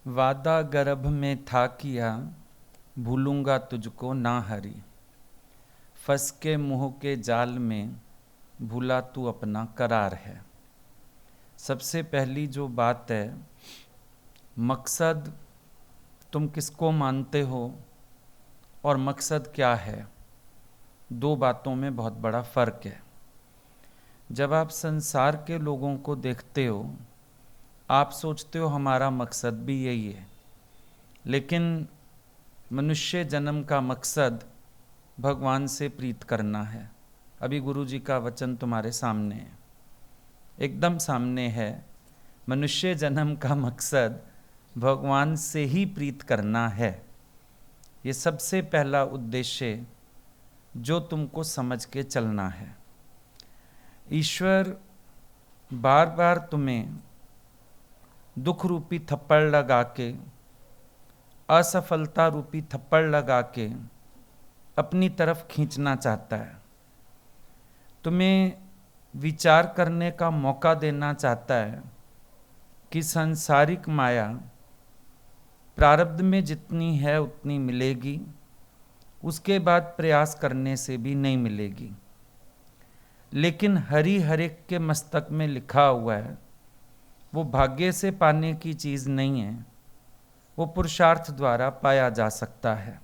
वादा गर्भ में था किया, भूलूंगा तुझको ना हरी। फंस के मुँह के जाल में, भूला तू अपना करार है। सबसे पहली जो बात है, मकसद तुम किसको मानते हो और मकसद क्या है, दो बातों में बहुत बड़ा फ़र्क है। जब आप संसार के लोगों को देखते हो, आप सोचते हो हमारा मकसद भी यही है, लेकिन मनुष्य जन्म का मकसद भगवान से प्रीत करना है। अभी गुरु जी का वचन तुम्हारे सामने है, एकदम सामने है। मनुष्य जन्म का मकसद भगवान से ही प्रीत करना है। ये सबसे पहला उद्देश्य जो तुमको समझ के चलना है। ईश्वर बार बार तुम्हें दुख रूपी थप्पड़ लगा के, असफलता रूपी थप्पड़ लगा के अपनी तरफ खींचना चाहता है। तुम्हें विचार करने का मौका देना चाहता है कि सांसारिक माया प्रारब्ध में जितनी है उतनी मिलेगी, उसके बाद प्रयास करने से भी नहीं मिलेगी। लेकिन हरि हरेक के मस्तक में लिखा हुआ है, वो भाग्य से पाने की चीज़ नहीं है, वो पुरुषार्थ द्वारा पाया जा सकता है।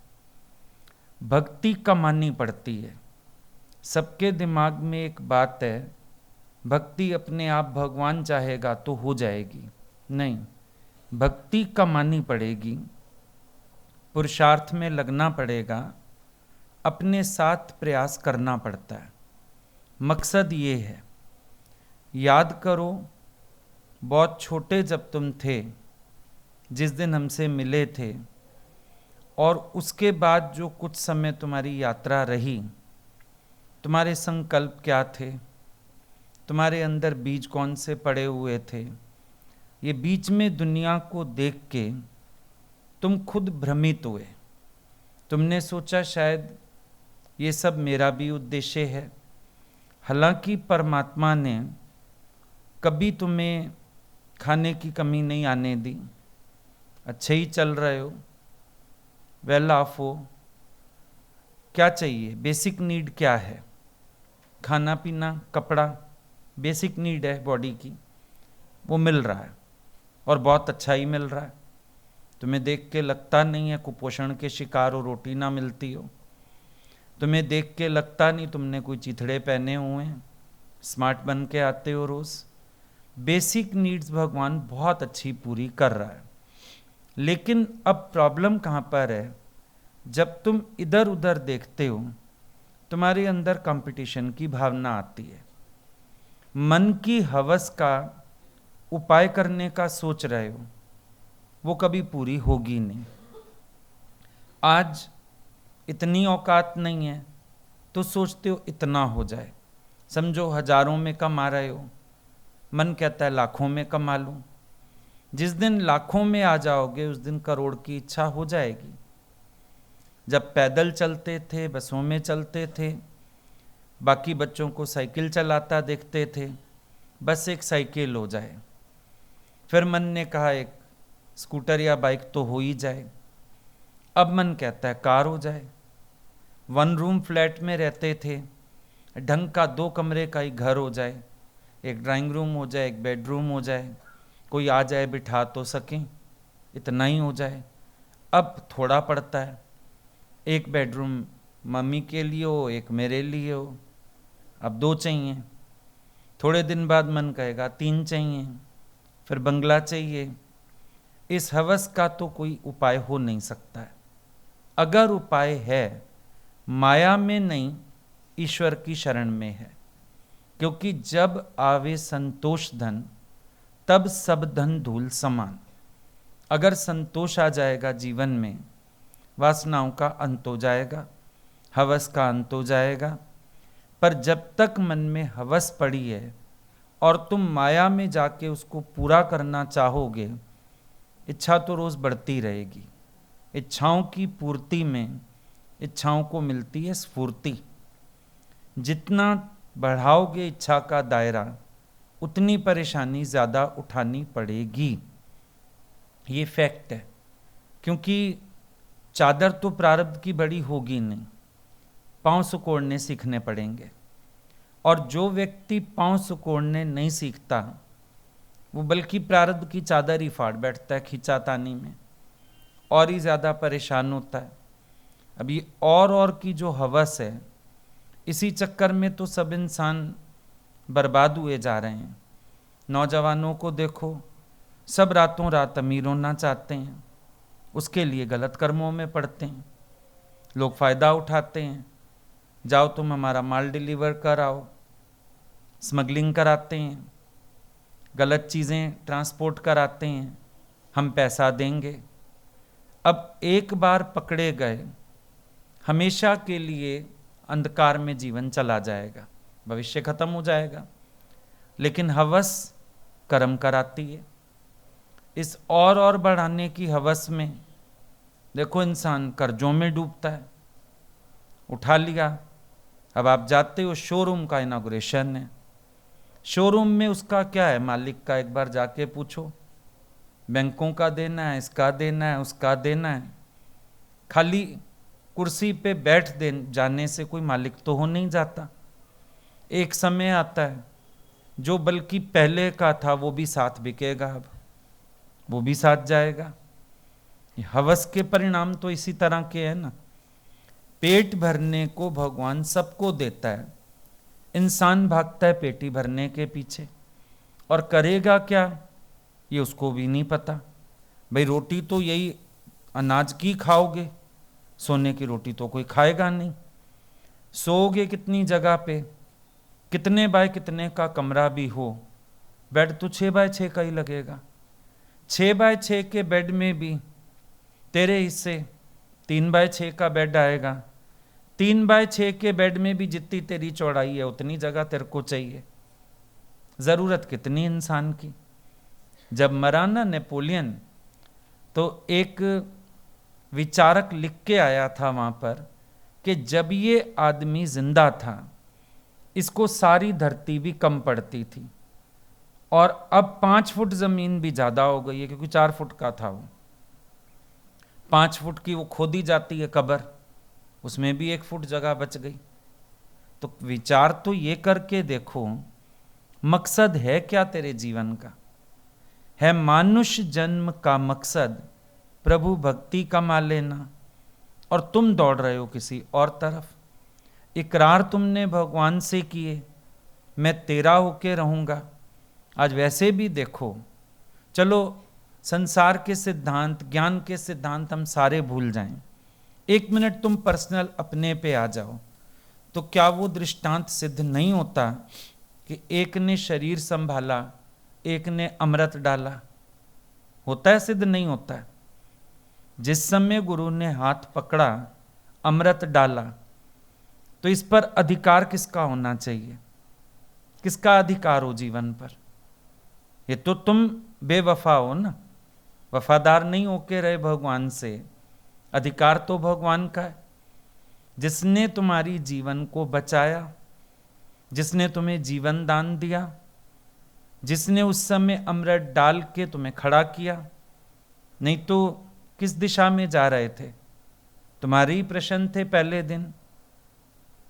भक्ति कमानी पड़ती है। सबके दिमाग में एक बात है, भक्ति अपने आप भगवान चाहेगा तो हो जाएगी। नहीं, भक्ति कमानी पड़ेगी, पुरुषार्थ में लगना पड़ेगा, अपने साथ प्रयास करना पड़ता है। मकसद ये है। याद करो, बहुत छोटे जब तुम थे, जिस दिन हमसे मिले थे, और उसके बाद जो कुछ समय तुम्हारी यात्रा रही, तुम्हारे संकल्प क्या थे, तुम्हारे अंदर बीज कौन से पड़े हुए थे, ये बीच में दुनिया को देख के तुम खुद भ्रमित हुए। तुमने सोचा शायद ये सब मेरा भी उद्देश्य है। हालांकि परमात्मा ने कभी तुम्हें खाने की कमी नहीं आने दी। अच्छे ही चल रहे हो, वेल ऑफ हो। क्या चाहिए? बेसिक नीड क्या है? खाना पीना, कपड़ा, बेसिक नीड है बॉडी की, वो मिल रहा है और बहुत अच्छा ही मिल रहा है। तुम्हें देख के लगता नहीं है कुपोषण के शिकार हो, रोटी ना मिलती हो। तुम्हें देख के लगता नहीं तुमने कोई चिथड़े पहने हुए हैं, स्मार्ट बन के आते हो रोज़। बेसिक नीड्स भगवान बहुत अच्छी पूरी कर रहा है। लेकिन अब प्रॉब्लम कहाँ पर है? जब तुम इधर उधर देखते हो, तुम्हारे अंदर कंपटीशन की भावना आती है। मन की हवस का उपाय करने का सोच रहे हो, वो कभी पूरी होगी नहीं। आज इतनी औकात नहीं है तो सोचते हो इतना हो जाए। समझो हजारों में कमा रहे हो, मन कहता है लाखों में कमा लूं। जिस दिन लाखों में आ जाओगे, उस दिन करोड़ की इच्छा हो जाएगी। जब पैदल चलते थे, बसों में चलते थे, बाकी बच्चों को साइकिल चलाता देखते थे, बस एक साइकिल हो जाए। फिर मन ने कहा एक स्कूटर या बाइक तो हो ही जाए। अब मन कहता है कार हो जाए। 1 रूम फ्लैट में रहते थे, ढंग का 2 कमरे का ही घर हो जाए, एक ड्राइंग रूम हो जाए, एक बेडरूम हो जाए, कोई आ जाए बिठा तो सकें, इतना ही हो जाए। अब थोड़ा पड़ता है, एक बेडरूम मम्मी के लिए हो, एक मेरे लिए हो, अब 2 चाहिए। थोड़े दिन बाद मन कहेगा 3 चाहिए, फिर बंगला चाहिए। इस हवस का तो कोई उपाय हो नहीं सकता है। अगर उपाय है, माया में नहीं, ईश्वर की शरण में है। क्योंकि जब आवे संतोष धन, तब सब धन धूल समान। अगर संतोष आ जाएगा जीवन में, वासनाओं का अंत हो जाएगा, हवस का अंत हो जाएगा। पर जब तक मन में हवस पड़ी है और तुम माया में जाके उसको पूरा करना चाहोगे, इच्छा तो रोज बढ़ती रहेगी। इच्छाओं की पूर्ति में इच्छाओं को मिलती है स्फूर्ति। जितना बढ़ाओगे इच्छा का दायरा, उतनी परेशानी ज़्यादा उठानी पड़ेगी। ये फैक्ट है, क्योंकि चादर तो प्रारब्ध की बड़ी होगी नहीं, पांव सिकोड़ने सीखने पड़ेंगे। और जो व्यक्ति पांव सिकोड़ने नहीं सीखता वो बल्कि प्रारब्ध की चादर ही फाड़ बैठता है खींचातानी में, और ही ज़्यादा परेशान होता है। अब ये और की जो हवस है, इसी चक्कर में तो सब इंसान बर्बाद हुए जा रहे हैं। नौजवानों को देखो, सब रातों रात अमीर होना चाहते हैं, उसके लिए गलत कर्मों में पड़ते हैं। लोग फ़ायदा उठाते हैं, जाओ तुम हमारा माल डिलीवर कराओ, स्मगलिंग कराते हैं, गलत चीज़ें ट्रांसपोर्ट कराते हैं, हम पैसा देंगे। अब एक बार पकड़े गए, हमेशा के लिए अंधकार में जीवन चला जाएगा, भविष्य खत्म हो जाएगा। लेकिन हवस कर्म कराती है। इस और बढ़ाने की हवस में देखो इंसान कर्जों में डूबता है। उठा लिया, अब आप जाते हो, शोरूम का इनॉग्रेशन है, शोरूम में उसका क्या है, मालिक का एक बार जाके पूछो, बैंकों का देना है, इसका देना है, उसका देना है। खाली कुर्सी पे बैठ जाने से कोई मालिक तो हो नहीं जाता। एक समय आता है जो बल्कि पहले का था वो भी साथ बिकेगा, अब वो भी साथ जाएगा। हवस के परिणाम तो इसी तरह के हैं ना। पेट भरने को भगवान सबको देता है, इंसान भागता है पेटी भरने के पीछे, और करेगा क्या ये उसको भी नहीं पता। भाई रोटी तो यही अनाज की खाओगे, सोने की रोटी तो कोई खाएगा नहीं। सोओगे कितनी जगह पे, कितने बाय कितने का कमरा भी हो, बेड तो 6x6 का ही लगेगा। 6x6 के बेड में भी तेरे हिस्से 3x6 का बेड आएगा। 3x6 के बेड में भी जितनी तेरी चौड़ाई है उतनी जगह तेरे को चाहिए। ज़रूरत कितनी इंसान की। जब मरा ना नेपोलियन, तो एक विचारक लिख के आया था वहाँ पर कि जब ये आदमी जिंदा था इसको सारी धरती भी कम पड़ती थी, और अब 5 फुट ज़मीन भी ज़्यादा हो गई है, क्योंकि 4 फुट का था वो। 5 फुट की वो खोदी जाती है कब्र, उसमें भी 1 फुट जगह बच गई। तो विचार तो ये करके देखो, मकसद है क्या तेरे जीवन का? है मानुष जन्म का मकसद प्रभु भक्ति कमा लेना, और तुम दौड़ रहे हो किसी और तरफ। इकरार तुमने भगवान से किए, मैं तेरा होके रहूँगा। आज वैसे भी देखो, चलो संसार के सिद्धांत, ज्ञान के सिद्धांत हम सारे भूल जाएं, 1 मिनट तुम पर्सनल अपने पे आ जाओ, तो क्या वो दृष्टांत सिद्ध नहीं होता कि एक ने शरीर संभाला, एक ने अमृत डाला? होता है, सिद्ध नहीं होता है? जिस समय गुरु ने हाथ पकड़ा, अमृत डाला, तो इस पर अधिकार किसका होना चाहिए? किसका अधिकार हो जीवन पर? ये तो तुम बेवफा हो ना, वफादार नहीं होके रहे भगवान से। अधिकार तो भगवान का है, जिसने तुम्हारी जीवन को बचाया, जिसने तुम्हें जीवन दान दिया, जिसने उस समय अमृत डाल के तुम्हें खड़ा किया। नहीं तो किस दिशा में जा रहे थे? तुम्हारे ही प्रश्न थे पहले दिन,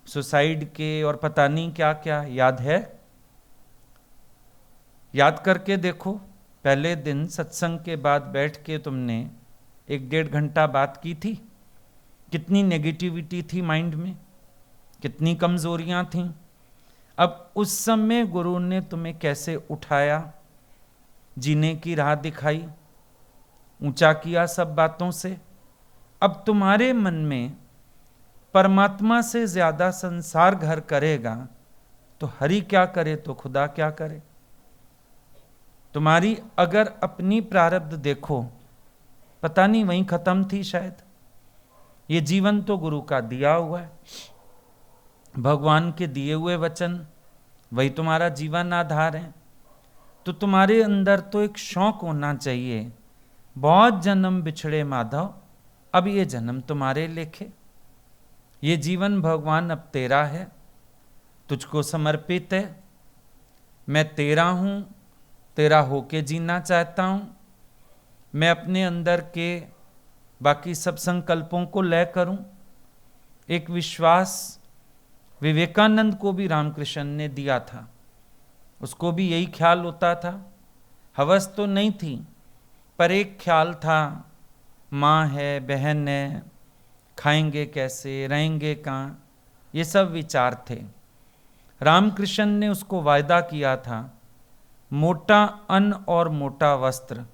सुसाइड के और पता नहीं क्या क्या, याद है? याद करके देखो, पहले दिन सत्संग के बाद बैठ के तुमने 1-1.5 घंटा बात की थी। कितनी नेगेटिविटी थी माइंड में, कितनी कमजोरियां थीं। अब उस समय गुरु ने तुम्हें कैसे उठाया, जीने की राह दिखाई, ऊंचा किया सब बातों से। अब तुम्हारे मन में परमात्मा से ज्यादा संसार घर करेगा तो हरि क्या करे तो खुदा क्या करे? तुम्हारी अगर अपनी प्रारब्ध देखो, पता नहीं वहीं खत्म थी शायद। ये जीवन तो गुरु का दिया हुआ है, भगवान के दिए हुए वचन, वही तुम्हारा जीवन आधार है। तो तुम्हारे अंदर तो एक शौक होना चाहिए, बहुत जन्म बिछड़े माधव, अब ये जन्म तुम्हारे लेखे। ये जीवन भगवान अब तेरा है, तुझको समर्पित है। मैं तेरा हूं, तेरा होके जीना चाहता हूं। मैं अपने अंदर के बाकी सब संकल्पों को लय करूं। एक विश्वास विवेकानंद को भी रामकृष्ण ने दिया था, उसको भी यही ख्याल होता था। हवस तो नहीं थी, पर एक ख्याल था, माँ है, बहन है, खाएंगे कैसे, रहेंगे कहाँ, ये सब विचार थे। रामकृष्ण ने उसको वायदा किया था, मोटा अन्न और मोटा वस्त्र,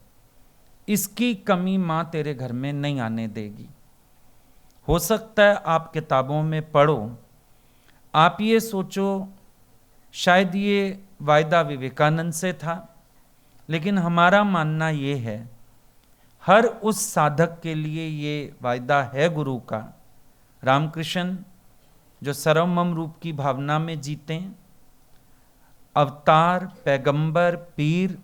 इसकी कमी माँ तेरे घर में नहीं आने देगी। हो सकता है आप किताबों में पढ़ो, आप ये सोचो शायद ये वायदा विवेकानंद से था, लेकिन हमारा मानना ये है हर उस साधक के लिए ये वायदा है गुरु का। रामकृष्ण जो सर्वमम रूप की भावना में जीते हैं, अवतार, पैगंबर, पीर,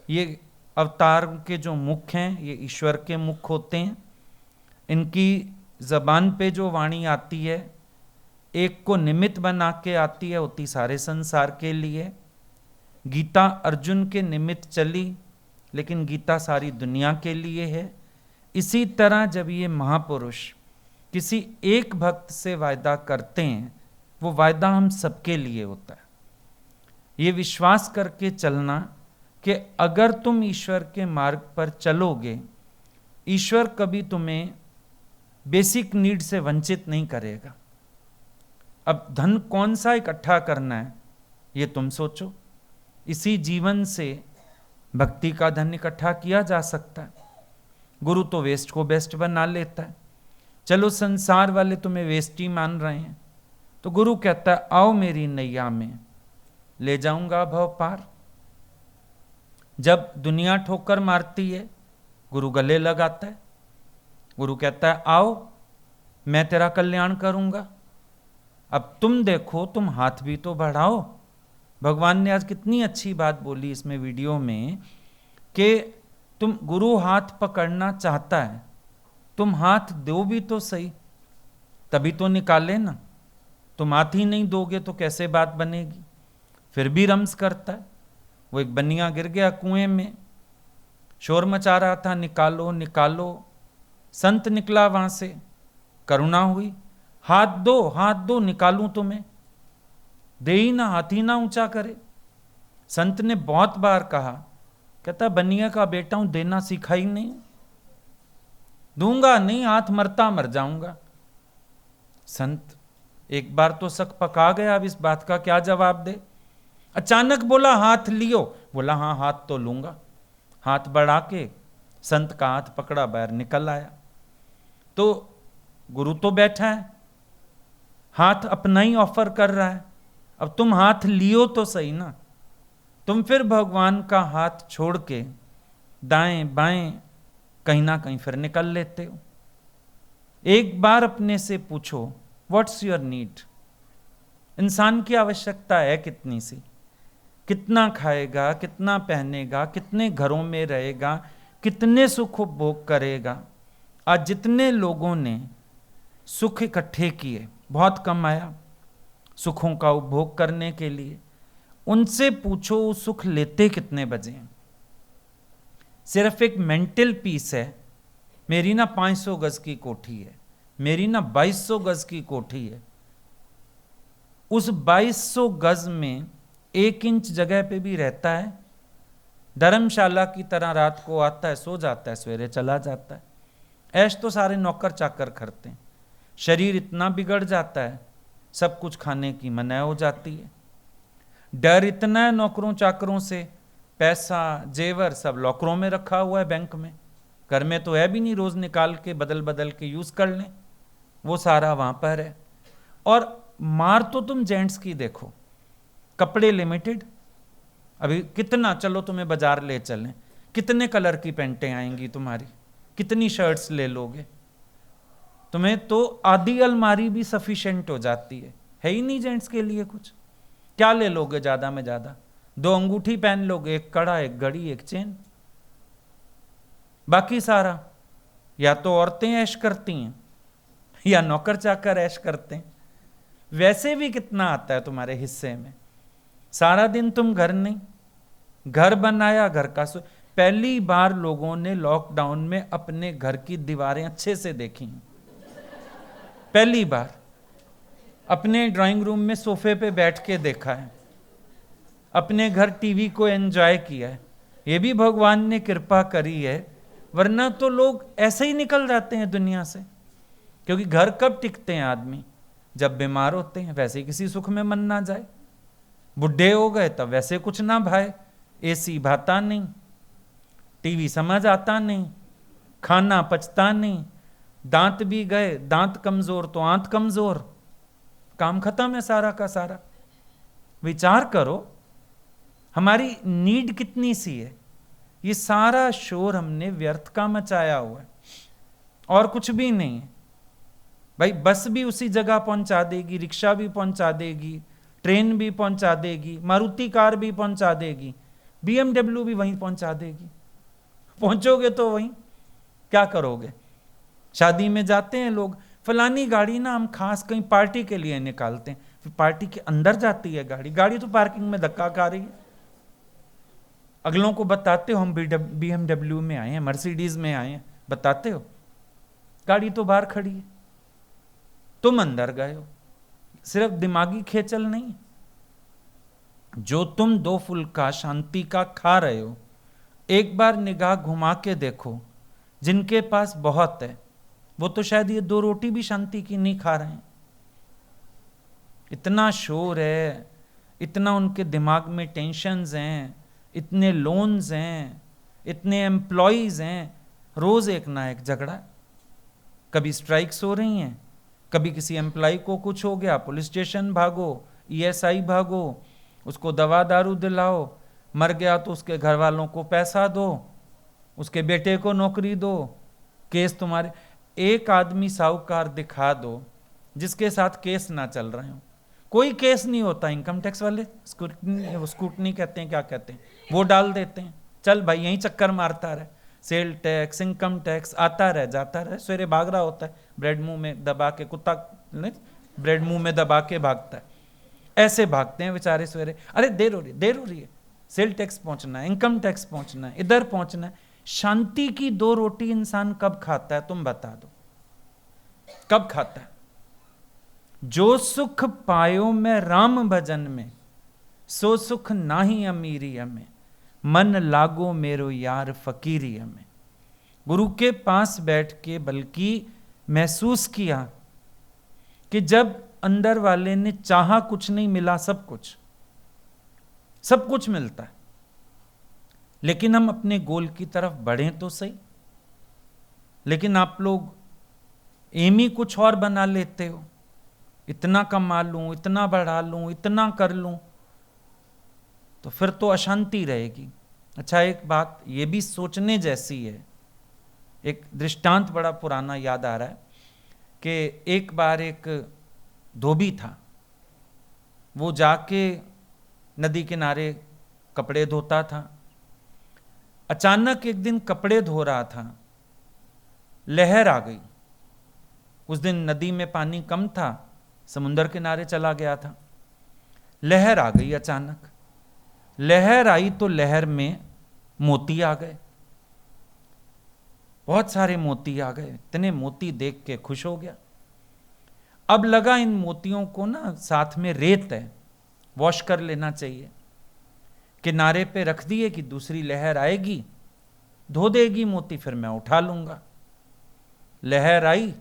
ये अवतार के जो मुख हैं ये ईश्वर के मुख होते हैं। इनकी जबान पे जो वाणी आती है, एक को निमित्त बना के आती है, होती सारे संसार के लिए। गीता अर्जुन के निमित्त चली, लेकिन गीता सारी दुनिया के लिए है। इसी तरह जब ये महापुरुष किसी एक भक्त से वायदा करते हैं, वो वायदा हम सबके लिए होता है। ये विश्वास करके चलना कि अगर तुम ईश्वर के मार्ग पर चलोगे, ईश्वर कभी तुम्हें बेसिक नीड से वंचित नहीं करेगा। अब धन कौन सा इकट्ठा करना है ये तुम सोचो। इसी जीवन से भक्ति का धन इकट्ठा किया जा सकता है। गुरु तो वेस्ट को बेस्ट बना लेता है। चलो संसार वाले तुम्हें वेस्ट ही मान रहे हैं, तो गुरु कहता है आओ मेरी नैया में, ले जाऊंगा भव पार। जब दुनिया ठोकर मारती है, गुरु गले लगाता है। गुरु कहता है आओ मैं तेरा कल्याण करूंगा। अब तुम देखो, तुम हाथ भी तो बढ़ाओ। भगवान ने आज कितनी अच्छी बात बोली इसमें वीडियो में कि तुम, गुरु हाथ पकड़ना चाहता है, तुम हाथ दो भी तो सही, तभी तो निकाले ना। तुम हाथ ही नहीं दोगे तो कैसे बात बनेगी। फिर भी रम्स करता है। वो एक बनिया गिर गया कुएं में, शोर मचा रहा था, निकालो निकालो। संत निकला वहां से, करुणा हुई, हाथ दो निकालूं तुम्हें। दे ही ना, हाथ ही ना ऊंचा करे। संत ने बहुत बार कहा, कहता बनिया का बेटा हूं, देना सीखा ही नहीं, दूंगा नहीं, हाथ मरता मर जाऊंगा। संत एक बार तो शक पका गया, अब इस बात का क्या जवाब दे। अचानक बोला हाथ लियो, बोला हाँ हाथ तो लूंगा। हाथ बढ़ा के संत का हाथ पकड़ा, बाहर निकल आया। तो गुरु तो बैठा है, हाथ अपना ही ऑफर कर रहा है। अब तुम हाथ लियो तो सही ना। तुम फिर भगवान का हाथ छोड़ के दाएं बाएं कहीं ना कहीं फिर निकल लेते हो। एक बार अपने से पूछो, व्हाट्स योर नीड। इंसान की आवश्यकता है कितनी सी, कितना खाएगा, कितना पहनेगा, कितने घरों में रहेगा, कितने सुख उपभोग करेगा। आज जितने लोगों ने सुख इकट्ठे किए, बहुत कमाया सुखों का उपभोग करने के लिए, उनसे पूछो वो सुख लेते कितने बजे हैं। सिर्फ एक मेंटल पीस है, मेरी ना 500 गज की कोठी है, मेरी ना 2200 गज की कोठी है। उस 2200 गज में 1 इंच जगह पे भी रहता है, धर्मशाला की तरह रात को आता है, सो जाता है, सवेरे चला जाता है। ऐश तो सारे नौकर चाकर करते हैं। शरीर इतना बिगड़ जाता है, सब कुछ खाने की मनाही हो जाती है। डर इतना है नौकरों चाकरों से, पैसा जेवर सब लॉकरों में रखा हुआ है बैंक में, घर में तो है भी नहीं, रोज निकाल के बदल बदल के यूज कर लें, वो सारा वहां पर है। और मार तो तुम जेंट्स की देखो, कपड़े लिमिटेड। अभी कितना, चलो तुम्हें बाजार ले चलें, कितने कलर की पैंटें आएंगी तुम्हारी, कितनी शर्ट्स ले लोगे। तुम्हें तो आधी अलमारी भी सफिशिएंट हो जाती है ही नहीं जेंट्स के लिए कुछ। क्या ले लोगे ज्यादा में ज्यादा, 2 अंगूठी पहन लोगे, एक कड़ा, एक घड़ी, एक चेन। बाकी सारा या तो औरतें ऐश करती हैं या नौकर चाकर ऐश करते हैं। वैसे भी कितना आता है तुम्हारे हिस्से में। सारा दिन तुम घर नहीं, घर बनाया, घर का पहली बार लोगों ने लॉकडाउन में अपने घर की दीवारें अच्छे से देखी। पहली बार अपने ड्राइंग रूम में सोफे पे बैठ के देखा है, अपने घर टीवी को एंजॉय किया है। ये भी भगवान ने कृपा करी है, वरना तो लोग ऐसे ही निकल जाते हैं दुनिया से। क्योंकि घर कब टिकते हैं आदमी? जब बीमार होते हैं। वैसे किसी सुख में मन ना जाए। बुढ़े हो गए तब वैसे कुछ ना भाए, एसी भाता नहीं, टीवी समझ आता नहीं, खाना पचता नहीं, दांत भी गए, दांत कमजोर तो आंत कमजोर, काम खत्म है सारा का सारा। विचार करो हमारी नीड कितनी सी है। ये सारा शोर हमने व्यर्थ का मचाया हुआ है और कुछ भी नहीं है। भाई बस भी उसी जगह पहुंचा देगी, रिक्शा भी पहुंचा देगी, ट्रेन भी पहुंचा देगी, मारुति कार भी पहुंचा देगी, BMW भी वहीं पहुंचा देगी। पहुंचोगे तो वहीं, क्या करोगे? शादी में जाते हैं लोग, फलानी गाड़ी ना हम खास कहीं पार्टी के लिए निकालते हैं, फिर पार्टी के अंदर जाती है गाड़ी तो पार्किंग में धक्का खा रही है। अगलों को बताते हो हम BMW में आए हैं, मर्सिडीज में आए हैं, बताते हो? गाड़ी तो बाहर खड़ी है, तुम अंदर गए हो। सिर्फ दिमागी खेचल नहीं, जो तुम 2 फुल्का शांति का खा रहे हो, एक बार निगाह घुमा के देखो। जिनके पास बहुत है वो तो शायद ये 2 रोटी भी शांति की नहीं खा रहे हैं। इतना शोर है, इतना उनके दिमाग में टेंशन्स हैं, इतने लोन्स हैं, इतने एम्प्लॉयज हैं, रोज एक ना एक झगड़ा। कभी स्ट्राइक्स हो रही हैं, कभी किसी एम्प्लॉय को कुछ हो गया, पुलिस स्टेशन भागो, ESI भागो, उसको दवा दारू दिलाओ, मर गया तो उसके घर वालों को पैसा दो, उसके बेटे को नौकरी दो, केस तुम्हारे। एक आदमी साहूकार दिखा दो जिसके साथ केस ना चल रहे हो। कोई केस नहीं होता। इनकम टैक्स वाले स्कूटनी कहते हैं, क्या कहते हैं, वो डाल देते हैं, चल भाई यहीं चक्कर मारता रहे, सेल टैक्स इनकम टैक्स आता रहे जाता रहे। सवेरे भाग रहा होता है, ब्रेड मुंह में दबा के, कुत्ता ब्रेड मुंह में दबा के भागता है, ऐसे भागते हैं बेचारे सवेरे। अरे देर हो रही है, सेल टैक्स पहुंचना है, इनकम टैक्स पहुंचना है, इधर पहुंचना है। शांति की 2 रोटी इंसान कब खाता है? तुम बता दो, कब खाता है? जो सुख पायो में राम भजन में, सो सुख नाही अमीरी हमें, मन लागो मेरो यार फकीरी हमें। गुरु के पास बैठ के बल्कि महसूस किया कि जब अंदर वाले ने चाहा कुछ नहीं मिला, सब कुछ मिलता है, लेकिन हम अपने गोल की तरफ बढ़ें तो सही। लेकिन आप लोग एम ही कुछ और बना लेते हो, इतना कमा लूं, इतना बढ़ा लूं, इतना कर लूं, तो फिर तो अशांति रहेगी। अच्छा, एक बात ये भी सोचने जैसी है। एक दृष्टांत बड़ा पुराना याद आ रहा है कि एक बार एक धोबी था, वो जाके नदी किनारे कपड़े धोता था। अचानक एक दिन कपड़े धो रहा था, लहर आ गई। उस दिन नदी में पानी कम था, समुंदर किनारे चला गया था। लहर आ गई अचानक। लहर आई तो लहर में मोती आ गए, बहुत सारे मोती आ गए। इतने मोती देख के खुश हो गया। अब लगा इन मोतियों को ना साथ में रेत है, वॉश कर लेना चाहिए। किनारे पे रख दिए कि दूसरी लहर आएगी, धो देगी मोती, फिर मैं उठा लूंगा। लहर आई,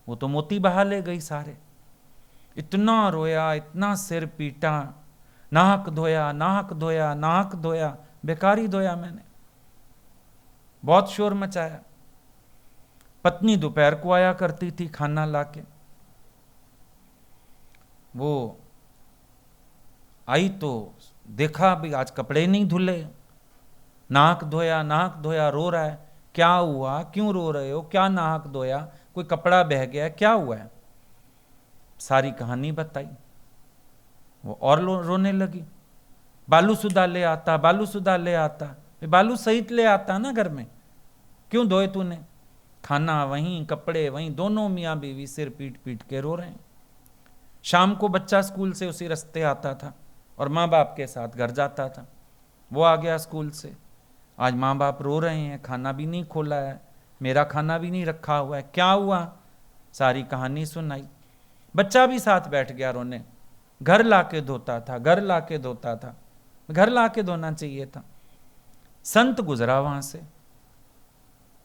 वो तो मोती बहा ले गई सारे। इतना रोया, इतना सिर पीटा, नाहक धोया, नाहक धोया, नाहक धोया, बेकार ही धोया मैंने, बहुत शोर मचाया। पत्नी दोपहर को आया करती थी खाना लाके, वो आई तो देखा भी आज कपड़े नहीं धुले, नाहक धोया, रो रहा है। क्या हुआ, क्यों रो रहे हो, क्या नाहक धोया, कोई कपड़ा बह गया, क्या हुआ है? सारी कहानी बताई। वो और रोने लगी। बालू सुधा ले आता, बालू सुधा ले आता। बालू सहित ले आता ना घर में, क्यों धोए तूने? खाना वहीं, कपड़े वहीं, दोनों मियाँ बीवी सिर पीट पीट के रो रहे हैं। शाम को बच्चा स्कूल से उसी रास्ते आता था और माँ बाप के साथ घर जाता था। वो आ गया स्कूल से, आज माँ बाप रो रहे हैं, खाना भी नहीं खोला है, मेरा खाना भी नहीं रखा हुआ है, क्या हुआ? सारी कहानी सुनाई। बच्चा भी साथ बैठ गया रोने। घर लाके धोता था, घर लाके धोता था, घर लाके धोना चाहिए था। संत गुजरा वहां से,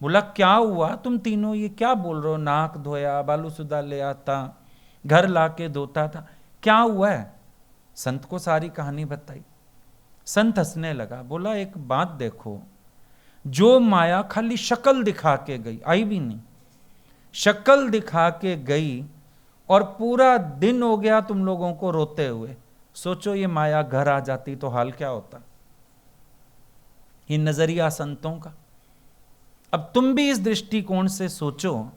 बोला क्या हुआ तुम तीनों, ये क्या बोल रहे हो? नाक धोया, बालूसुदा ले आता, घर लाके धोता था, क्या हुआ है? संत को सारी कहानी बताई। संत हंसने लगा, बोला एक बात देखो, जो माया खाली शक्ल दिखा के गई, आई भी नहीं, शक्ल दिखा के गई और पूरा दिन हो गया तुम लोगों को रोते हुए, सोचो ये माया घर आ जाती तो हाल क्या होता। ये नजरिया संतों का। अब तुम भी इस दृष्टिकोण से सोचो,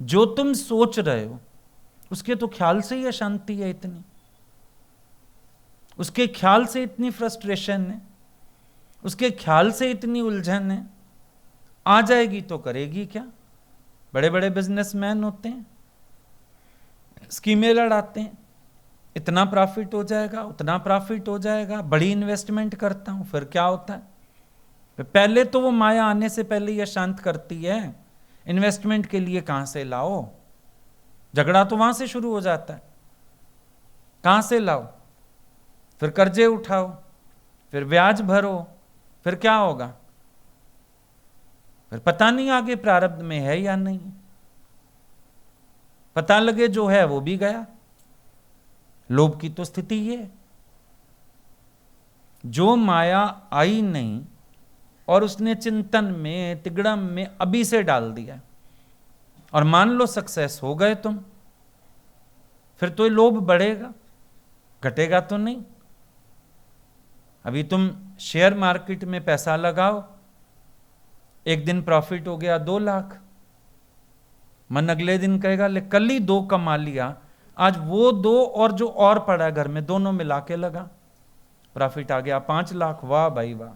जो तुम सोच रहे हो उसके तो ख्याल से ही अशांति है इतनी, उसके ख्याल से इतनी फ्रस्ट्रेशन है, उसके ख्याल से इतनी उलझन है। आ जाएगी तो करेगी क्या? बड़े बड़े बिजनेसमैन होते हैं, स्कीमें लड़ाते हैं, इतना प्रॉफिट हो जाएगा, उतना प्रॉफिट हो जाएगा, बड़ी इन्वेस्टमेंट करता हूं, फिर क्या होता है? पहले तो वो माया आने से पहले ही अशांत करती है। इन्वेस्टमेंट के लिए कहां से लाओ? झगड़ा तो वहां से शुरू हो जाता है, कहां से लाओ? फिर कर्जे उठाओ, फिर ब्याज भरो, फिर क्या होगा? फिर पता नहीं आगे प्रारब्ध में है या नहीं, पता लगे जो है वो भी गया। लोभ की तो स्थिति ये, जो माया आई नहीं और उसने चिंतन में, तिगड़म में अभी से डाल दिया, और मान लो सक्सेस हो गए तुम, फिर तो ये लोभ बढ़ेगा, घटेगा तो नहीं। अभी तुम शेयर मार्केट में पैसा लगाओ, एक दिन प्रॉफिट हो गया 2 लाख, मन अगले दिन कहेगा ले कल ही 2 कमा लिया, आज वो 2 और जो और पड़ा है घर में, दोनों मिला के लगा, प्रॉफिट आ गया 5 लाख, वाह भाई वाह,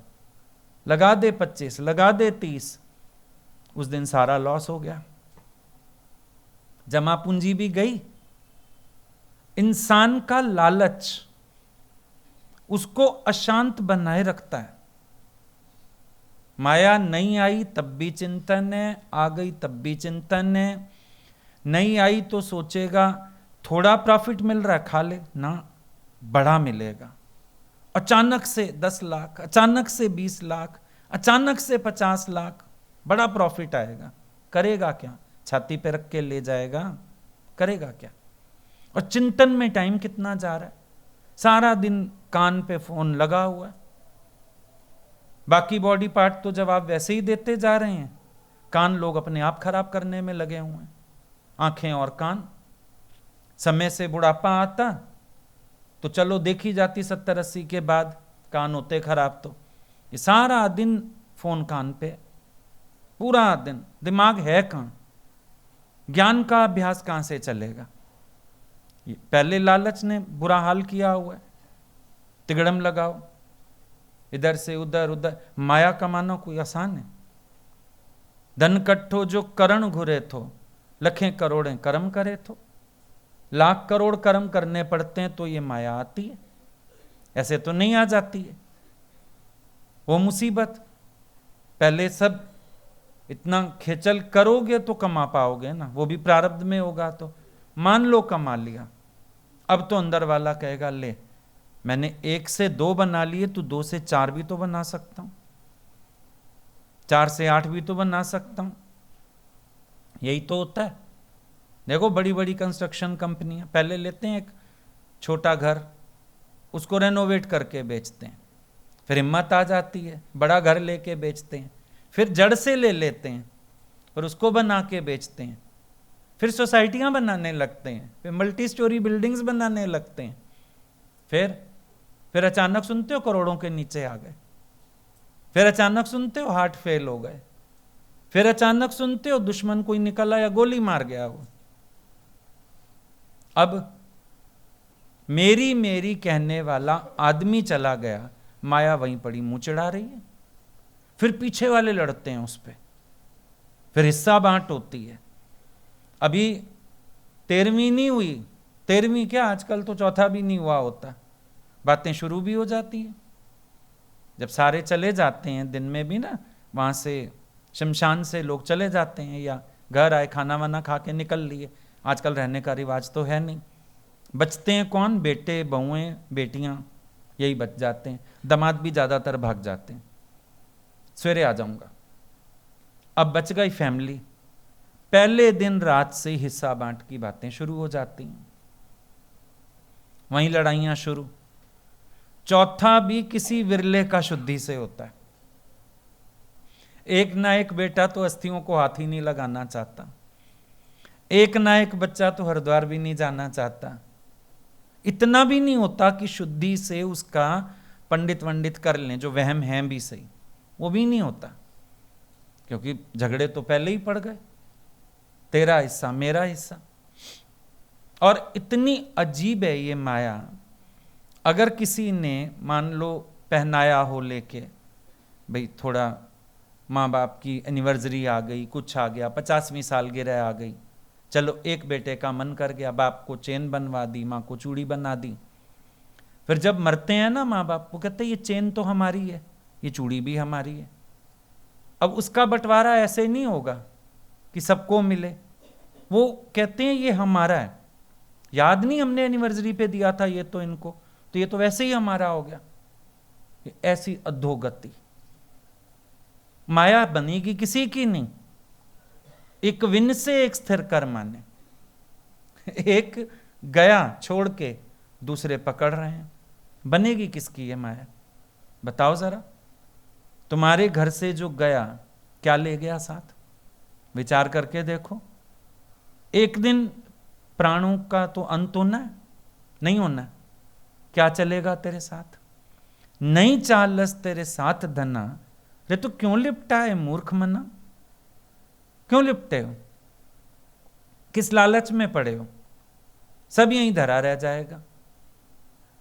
लगा दे 25, लगा दे 30, उस दिन सारा लॉस हो गया, जमा पूंजी भी गई। इंसान का लालच उसको अशांत बनाए रखता है। माया नहीं आई तब भी चिंतन है, आ गई तब भी चिंतन है। नहीं आई तो सोचेगा थोड़ा प्रॉफिट मिल रहा है खा ले ना, बड़ा मिलेगा। अचानक से 10 लाख, अचानक से 20 लाख, अचानक से 50 लाख, बड़ा प्रॉफिट आएगा, करेगा क्या? छाती पे रख के ले जाएगा, करेगा क्या? और चिंतन में टाइम कितना जा रहा है, सारा दिन कान पे फोन लगा हुआ है। बाकी बॉडी पार्ट तो जवाब वैसे ही देते जा रहे हैं, कान लोग अपने आप खराब करने में लगे हुए हैं, आंखें और कान। समय से बुढ़ापा आता तो चलो देखी जाती 70-80 के बाद, कान होते खराब तो ये सारा दिन फोन कान पे, पूरा दिन, दिमाग है कहां? ज्ञान का अभ्यास कहां से चलेगा? ये पहले लालच ने बुरा हाल किया हुआ है। तिगड़म लगाओ, इधर से उधर, उधर। माया कमाना कोई आसान है? धन कट्ठो जो करण घुरे थो, लखें करोड़ें कर्म करे थो। लाख करोड़ कर्म करने पड़ते हैं तो ये माया आती है, ऐसे तो नहीं आ जाती है। वो मुसीबत, पहले सब इतना खेचल करोगे तो कमा पाओगे ना, वो भी प्रारब्ध में होगा। तो मान लो कमा लिया, अब तो अंदर वाला कहेगा ले मैंने 1 से 2 बना लिए, तो 2 से 4 भी तो बना सकता हूं, 4 से 8 भी तो बना सकता हूं। यही तो होता है। देखो बड़ी बड़ी कंस्ट्रक्शन कंपनियां पहले लेते हैं एक छोटा घर, उसको रेनोवेट करके बेचते हैं, फिर हिम्मत आ जाती है बड़ा घर लेके बेचते हैं, फिर जड़ से ले लेते हैं, फिर उसको बना के बेचते हैं, फिर सोसाइटियां बनाने लगते हैं, फिर मल्टी स्टोरी बिल्डिंग्स बनाने लगते हैं, फिर अचानक सुनते हो करोड़ों के नीचे आ गए, फिर अचानक सुनते हो हार्ट फेल हो गए, फिर अचानक सुनते हो दुश्मन कोई निकला या गोली मार गया हो। अब मेरी मेरी कहने वाला आदमी चला गया, माया वहीं पड़ी मुंह चढ़ा रही है, फिर पीछे वाले लड़ते हैं उस पर, फिर हिस्सा बांट होती है। अभी 13वीं नहीं हुई, 13वीं क्या आजकल तो चौथा भी नहीं हुआ होता, बातें शुरू भी हो जाती है। जब सारे चले जाते हैं दिन में भी ना, वहाँ से शमशान से लोग चले जाते हैं, या घर आए खाना वाना खा के निकल लिए, आजकल रहने का रिवाज तो है नहीं। बचते हैं कौन? बेटे, बहुएं, बेटियां, यही बच जाते हैं। दामाद भी ज़्यादातर भाग जाते हैं, सवेरे आ जाऊंगा। अब बच गई फैमिली। पहले दिन रात से हिस्सा बांट की बातें शुरू हो जाती हैं, वहीं लड़ाइयां शुरू। चौथा भी किसी विरले का शुद्धि से होता है। एक ना एक बेटा तो अस्थियों को हाथ ही नहीं लगाना चाहता, एक ना एक बच्चा तो हरिद्वार भी नहीं जाना चाहता। इतना भी नहीं होता कि शुद्धि से उसका पंडित वंडित कर लें, जो वहम है भी सही, वो भी नहीं होता, क्योंकि झगड़े तो पहले ही पड़ गए, तेरा हिस्सा मेरा हिस्सा। और इतनी अजीब है ये माया। अगर किसी ने मान लो पहनाया हो लेके, भाई थोड़ा माँ बाप की एनिवर्सरी आ गई, कुछ आ गया, 50वीं सालगिरह आ गई, चलो एक बेटे का मन कर गया, बाप को चेन बनवा दी, माँ को चूड़ी बना दी। फिर जब मरते हैं ना माँ बाप, वो कहते हैं ये चेन तो हमारी है, ये चूड़ी भी हमारी है। अब उसका बंटवारा ऐसे नहीं होगा कि सबको मिले, वो कहते हैं ये हमारा है, याद नहीं हमने एनिवर्सरी पे दिया था ये तो इनको, तो ये तो वैसे ही हमारा हो गया। ऐसी अधोगति। माया बनेगी किसी की नहीं। एक विन से एक स्थिर कर माने, एक गया छोड़ के दूसरे पकड़ रहे हैं, बनेगी किसकी ये माया? बताओ जरा। तुम्हारे घर से जो गया क्या ले गया साथ? विचार करके देखो। एक दिन प्राणों का तो अंत होना है, नहीं होना? क्या चलेगा तेरे साथ? नहीं चालस तेरे साथ धना, रे तो क्यों लिपटा है मूर्ख मना? क्यों लिपटे हो? किस लालच में पड़े हो? सब यहीं धरा रह जाएगा।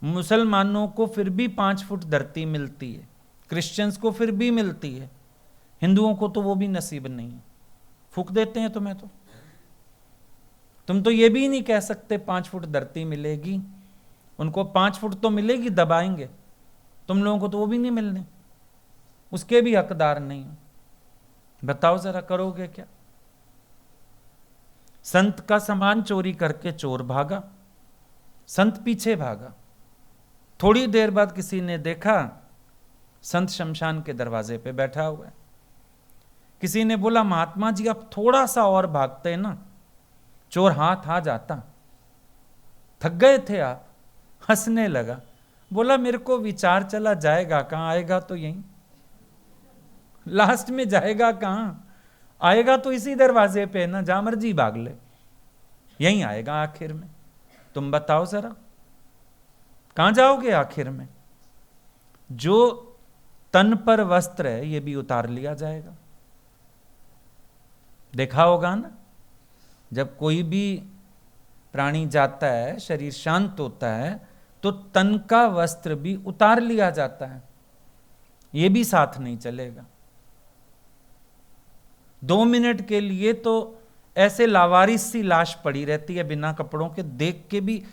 मुसलमानों को फिर भी 5 फुट धरती मिलती है, क्रिश्चियंस को फिर भी मिलती है, हिंदुओं को तो वो भी नसीब नहीं है। फूक देते हैं तुम्हें तो। तुम तो ये भी नहीं कह सकते 5 फुट धरती मिलेगी, उनको 5 फुट तो मिलेगी, दबाएंगे। तुम लोगों को तो वो भी नहीं मिलने, उसके भी हकदार नहीं हो। बताओ जरा, करोगे क्या? संत का सामान चोरी करके चोर भागा, संत पीछे भागा। थोड़ी देर बाद किसी ने देखा संत शमशान के दरवाजे पे बैठा हुआ है। किसी ने बोला महात्मा जी आप थोड़ा सा और भागते ना, चोर हाथ आ जाता। थक गए थे आप? हंसने लगा, बोला मेरे को विचार चला, जाएगा कहां, आएगा तो यहीं, लास्ट में जाएगा कहां, आएगा तो इसी दरवाजे पे ना, जहां मर्जी भाग ले, यहीं आएगा आखिर में। तुम बताओ जरा, कहां जाओगे आखिर में? जो तन पर वस्त्र है ये भी उतार लिया जाएगा। देखा होगा ना, जब कोई भी प्राणी जाता है, शरीर शांत होता है, तो तन का वस्त्र भी उतार लिया जाता है, ये भी साथ नहीं चलेगा। 2 मिनट के लिए तो ऐसे लावारिस सी लाश पड़ी रहती है बिना कपड़ों के, देख के भी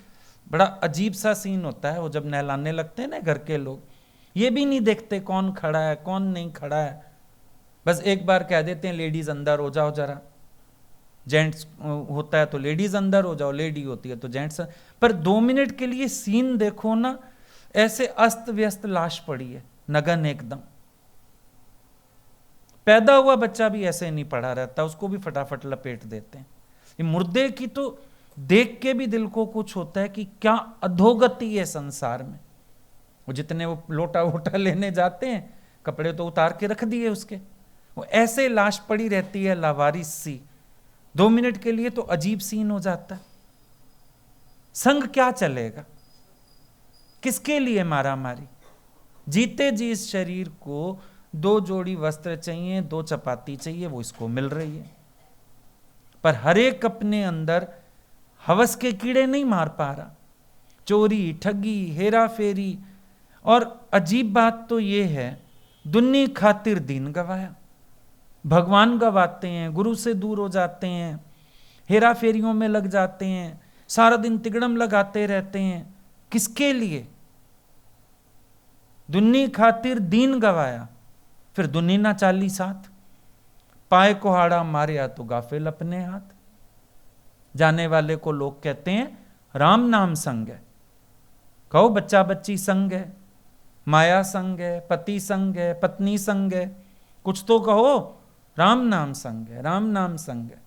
बड़ा अजीब सा सीन होता है। वो जब नहलाने लगते हैं ना घर के लोग, ये भी नहीं देखते कौन खड़ा है कौन नहीं खड़ा है, बस एक बार कह देते हैं लेडीज अंदर हो जाओ जरा, जेंट्स होता है तो लेडीज अंदर हो जाओ, लेडी होती है तो जेंट्स। पर 2 मिनट के लिए सीन देखो ना, ऐसे अस्त व्यस्त लाश पड़ी है, नगन एकदम। पैदा हुआ बच्चा भी ऐसे नहीं पड़ा रहता, उसको भी फटाफट लपेट देते हैं। ये मुर्दे की तो देख के भी दिल को कुछ होता है कि क्या अधोगति है संसार में। वो जितने वो लोटा वोटा लेने जाते हैं, कपड़े तो उतार के रख दिए उसके, वो ऐसे लाश पड़ी रहती है लावारिस सी। 2 मिनट के लिए तो अजीब सीन हो जाता है। संग क्या चलेगा? किसके लिए मारा मारी? जीते जी इस शरीर को 2 जोड़ी वस्त्र चाहिए, 2 चपाती चाहिए, वो इसको मिल रही है, पर हर एक अपने अंदर हवस के कीड़े नहीं मार पा रहा। चोरी, ठगी, हेरा फेरी। और अजीब बात तो ये है, दुन्नी खातिर दीन गवाया, भगवान गवाते हैं, गुरु से दूर हो जाते हैं, हेरा फेरियों में लग जाते हैं, सारा दिन तिगड़म लगाते रहते हैं। किसके लिए? दुन्नी खातिर दीन गवाया, फिर दुन्नी ना चाली साथ। पाए कुहाड़ा मारिया तो गाफिल अपने हाथ। जाने वाले को लोग कहते हैं राम नाम संग है। कहो बच्चा बच्ची संग है, माया संग है, पति संग है, पत्नी संग है, कुछ तो कहो। राम नाम संग है, राम नाम संग है।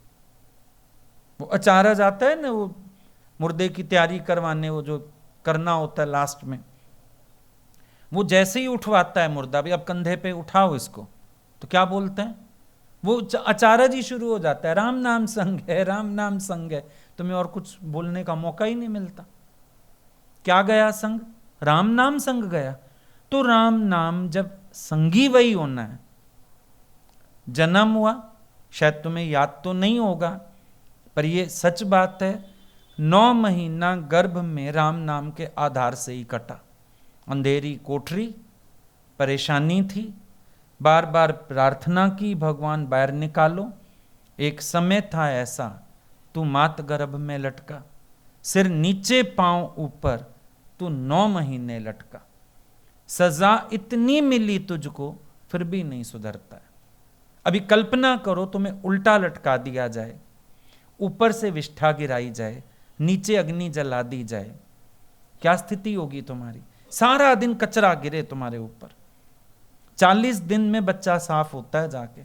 वो अचारज आता है ना, वो मुर्दे की तैयारी करवाने, वो जो करना होता है लास्ट में, वो जैसे ही उठवाता है मुर्दा, भी अब कंधे पे उठाओ इसको, तो क्या बोलते हैं, वो अचारज ही शुरू हो जाता है, राम नाम संग है, राम नाम संग है। तुम्हें और कुछ बोलने का मौका ही नहीं मिलता। क्या गया संग? राम नाम संग गया। तो राम नाम जब संगी वही होना है। जन्म हुआ, शायद तुम्हें याद तो नहीं होगा, पर यह सच बात है, 9 महीना गर्भ में राम नाम के आधार से ही कटा। अंधेरी कोठरी, परेशानी थी, बार बार प्रार्थना की, भगवान बाहर निकालो। एक समय था ऐसा, तू मात गर्भ में लटका, सिर नीचे पांव ऊपर, तू 9 महीने लटका। सजा इतनी मिली तुझको, फिर भी नहीं सुधरता है। अभी कल्पना करो तुम्हें उल्टा लटका दिया जाए, ऊपर से विष्ठा गिराई जाए, नीचे अग्नि जला दी जाए, क्या स्थिति होगी तुम्हारी? सारा दिन कचरा गिरे तुम्हारे ऊपर। 40 दिन में बच्चा साफ होता है जाके,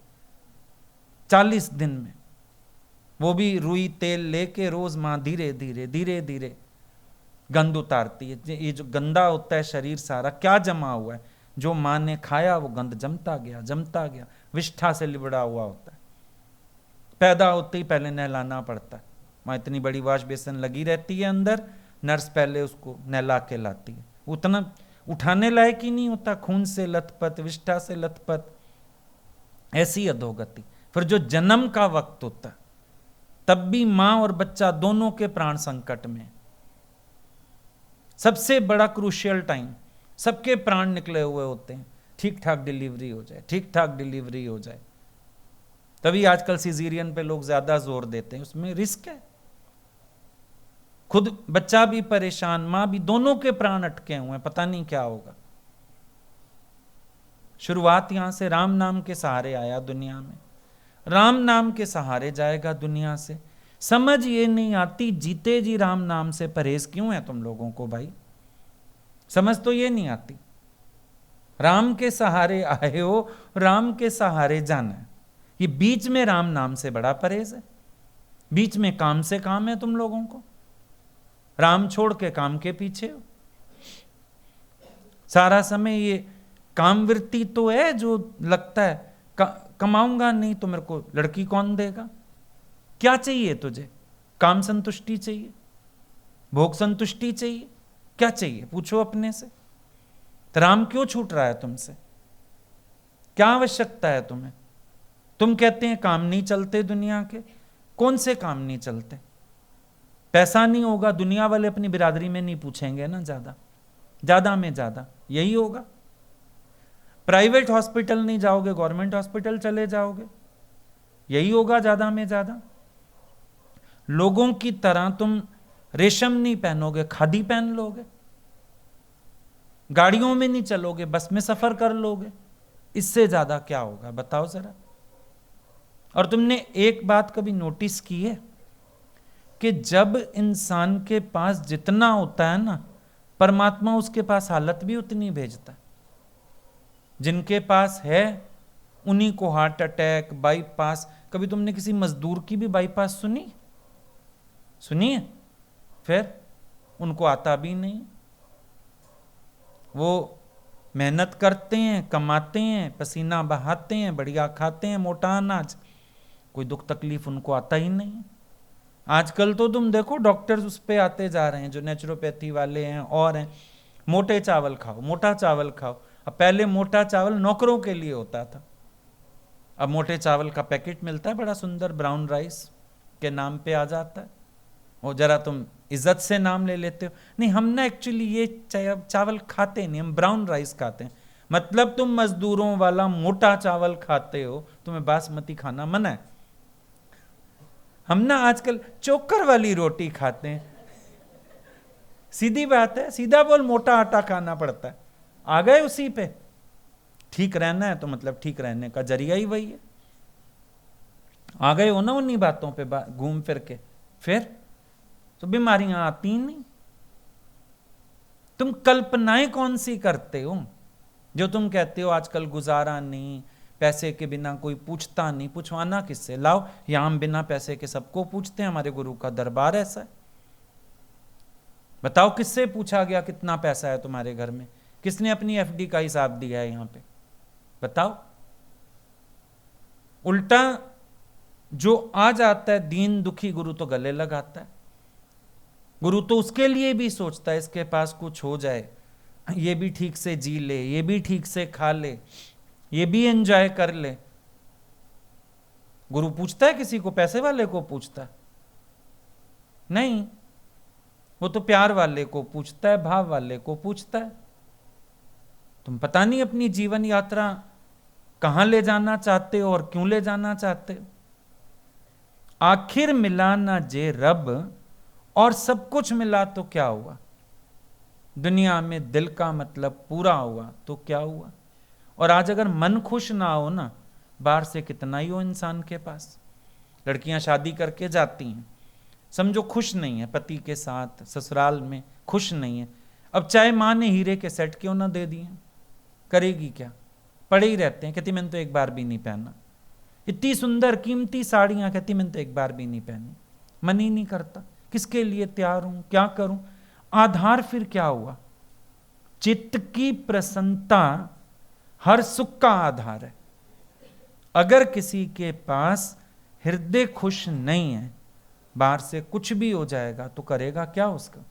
40 दिन में, वो भी रुई तेल लेके रोज मां धीरे धीरे धीरे धीरे गंद उतारती है। ये जो गंदा होता है शरीर सारा, क्या जमा हुआ है, जो मां ने खाया वो गंद जमता गया जमता गया, विष्ठा से लिबड़ा हुआ होता है। पैदा होते ही पहले नहलाना पड़ता है, वहां इतनी बड़ी वाश बेसन लगी रहती है अंदर, नर्स पहले उसको नहला के लाती है, उतना उठाने लायक ही नहीं होता, खून से लथपथ, विष्ठा से लथपथ, ऐसी अधोगति। फिर जो जन्म का वक्त होता है, तब भी मां और बच्चा दोनों के प्राण संकट में, सबसे बड़ा क्रूशियल टाइम, सबके प्राण निकले हुए होते हैं, ठीक ठाक डिलीवरी हो जाए, ठीक ठाक डिलीवरी हो जाए। तभी आजकल सिजेरियन पे लोग ज्यादा जोर देते हैं, उसमें रिस्क है, खुद बच्चा भी परेशान, मां भी, दोनों के प्राण अटके हुए हैं, पता नहीं क्या होगा। शुरुआत यहां से राम नाम के सहारे आया दुनिया में, राम नाम के सहारे जाएगा दुनिया से। समझ ये नहीं आती, जीते जी राम नाम से परहेज क्यों है तुम लोगों को भाई? समझ तो ये नहीं आती। राम के सहारे आए हो, राम के सहारे जाना है, ये बीच में राम नाम से बड़ा परहेज है। बीच में काम से काम है तुम लोगों को, राम छोड़ के काम के पीछे हो सारा समय। ये कामवृत्ति तो है जो लगता है कमाऊंगा नहीं तो मेरे को लड़की कौन देगा। क्या चाहिए तुझे? काम संतुष्टि चाहिए, भोग संतुष्टि चाहिए, क्या चाहिए पूछो अपने से। तो राम क्यों छूट रहा है तुमसे? क्या आवश्यकता है तुम्हें? तुम कहते हैं काम नहीं चलते दुनिया के, कौन से काम नहीं चलते? पैसा नहीं होगा, दुनिया वाले अपनी बिरादरी में नहीं पूछेंगे ना, ज्यादा में ज्यादा यही होगा। प्राइवेट हॉस्पिटल नहीं जाओगे, गवर्नमेंट हॉस्पिटल चले जाओगे, यही होगा ज्यादा में ज्यादा। लोगों की तरह तुम रेशम नहीं पहनोगे, खादी पहन लोगे, गाड़ियों में नहीं चलोगे, बस में सफर कर लोगे, इससे ज्यादा क्या होगा बताओ जरा। और तुमने एक बात कभी नोटिस की है कि जब इंसान के पास जितना होता है ना, परमात्मा उसके पास हालत भी उतनी भेजता है। जिनके पास है उन्हीं को हार्ट अटैक, बाईपास। कभी तुमने किसी मजदूर की भी बाईपास सुनी है? फिर उनको आता भी नहीं, वो मेहनत करते हैं, कमाते हैं, पसीना बहाते हैं, बढ़िया खाते हैं, मोटा अनाज, कोई दुख तकलीफ उनको आता ही नहीं। आजकल तो तुम देखो डॉक्टर्स उस पे आते जा रहे हैं, जो नेचुरोपैथी वाले हैं और हैं, मोटे चावल खाओ, मोटा चावल खाओ। अब पहले मोटा चावल नौकरों के लिए होता था, अब मोटे चावल का पैकेट मिलता है बड़ा सुंदर, ब्राउन राइस के नाम पे आ जाता है, और जरा तुम इज्जत से नाम ले लेते हो। नहीं, हम ना एक्चुअली ये चावल खाते नहीं, हम ब्राउन राइस खाते हैं। मतलब तुम मजदूरों वाला मोटा चावल खाते हो, तुम्हें बासमती खाना मना है। हम ना आजकल चोकर वाली रोटी खाते हैं। सीधी बात है, सीधा बोल, मोटा आटा खाना पड़ता है। आ गए उसी पे। ठीक रहना है तो मतलब ठीक रहने का जरिया ही वही है। आ गए हो ना उन्हीं बातों पे घूम फिर के, फिर तो बीमारियां आती ही नहीं। तुम कल्पनाएं कौन सी करते हो जो तुम कहते हो आजकल गुजारा नहीं, पैसे के बिना कोई पूछता नहीं। पूछवाना किससे? लाओ, यहां हम बिना पैसे के सबको पूछते हैं, हमारे गुरु का दरबार ऐसा है। बताओ किससे पूछा गया कितना पैसा है तुम्हारे घर में? किसने अपनी एफडी का हिसाब दिया है यहां पे? बताओ। उल्टा जो आ जाता है दीन दुखी, गुरु तो गले लगाता है। गुरु तो उसके लिए भी सोचता है इसके पास कुछ हो जाए, ये भी ठीक से जी ले, ये भी ठीक से खा ले, ये भी एंजॉय कर ले। गुरु पूछता है किसी को? पैसे वाले को पूछता नहीं, वो तो प्यार वाले को पूछता है, भाव वाले को पूछता है। तुम पता नहीं अपनी जीवन यात्रा कहां ले जाना चाहते हो और क्यों ले जाना चाहते हो। आखिर मिला ना जे रब, और सब कुछ मिला तो क्या हुआ? दुनिया में दिल का मतलब पूरा हुआ तो क्या हुआ? और आज अगर मन खुश ना हो ना, बाहर से कितना ही हो इंसान के पास। लड़कियां शादी करके जाती हैं, समझो खुश नहीं है पति के साथ, ससुराल में खुश नहीं है। अब चाहे माँ ने हीरे के सेट क्यों ना दे दिए, करेगी क्या? पड़े ही रहते हैं। कहती मैंने तो एक बार भी नहीं पहना। इतनी सुंदर कीमती साड़ियां, कहती मैंने तो एक बार भी नहीं पहनी। मन ही नहीं करता। किसके लिए तैयार हूं, क्या करूं? आधार फिर क्या हुआ? चित्त की प्रसन्नता हर सुख का आधार है। अगर किसी के पास हृदय खुश नहीं है, बाहर से कुछ भी हो जाएगा तो करेगा क्या उसका?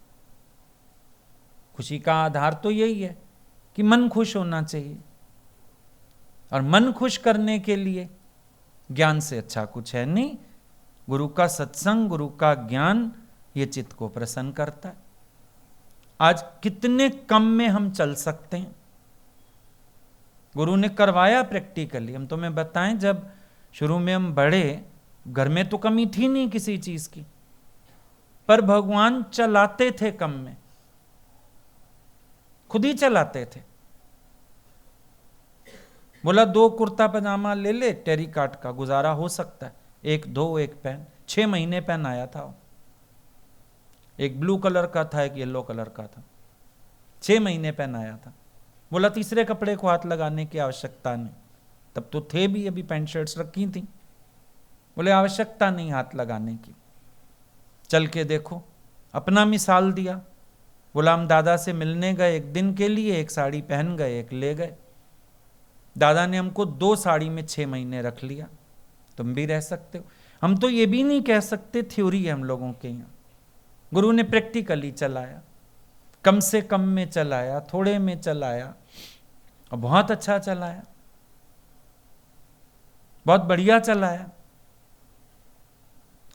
खुशी का आधार तो यही है कि मन खुश होना चाहिए, और मन खुश करने के लिए ज्ञान से अच्छा कुछ है नहीं। गुरु का सत्संग, गुरु का ज्ञान, ये चित्त को प्रसन्न करता है। आज कितने कम में हम चल सकते हैं? गुरु ने करवाया प्रैक्टिकली। हम तुम्हें बताएं, जब शुरू में हम बढ़े, घर में तो कमी थी नहीं किसी चीज की, पर भगवान चलाते थे कम में, खुद ही चलाते थे। बोला 2 कुर्ता पजामा ले ले टेरी काट का, गुजारा हो सकता है, 1 धो 1 पहन। 6 महीने पहन आया था। एक ब्लू कलर का था, एक येलो कलर का था, 6 महीने पहन आया था। बोला तीसरे कपड़े को हाथ लगाने की आवश्यकता नहीं। तब तो थे भी, अभी पैंट शर्ट्स रखी थी। बोले आवश्यकता नहीं हाथ लगाने की, चल के देखो। अपना मिसाल दिया। बोला हम दादा से मिलने गए 1 दिन के लिए, 1 साड़ी पहन गए, 1 ले गए। दादा ने हमको 2 साड़ी में 6 महीने रख लिया। तुम भी रह सकते हो। हम तो ये भी नहीं कह सकते थ्योरी है हम लोगों के यहाँ। गुरु ने प्रैक्टिकली चलाया, कम से कम में चलाया, थोड़े में चलाया, और बहुत अच्छा चलाया, बहुत बढ़िया चलाया।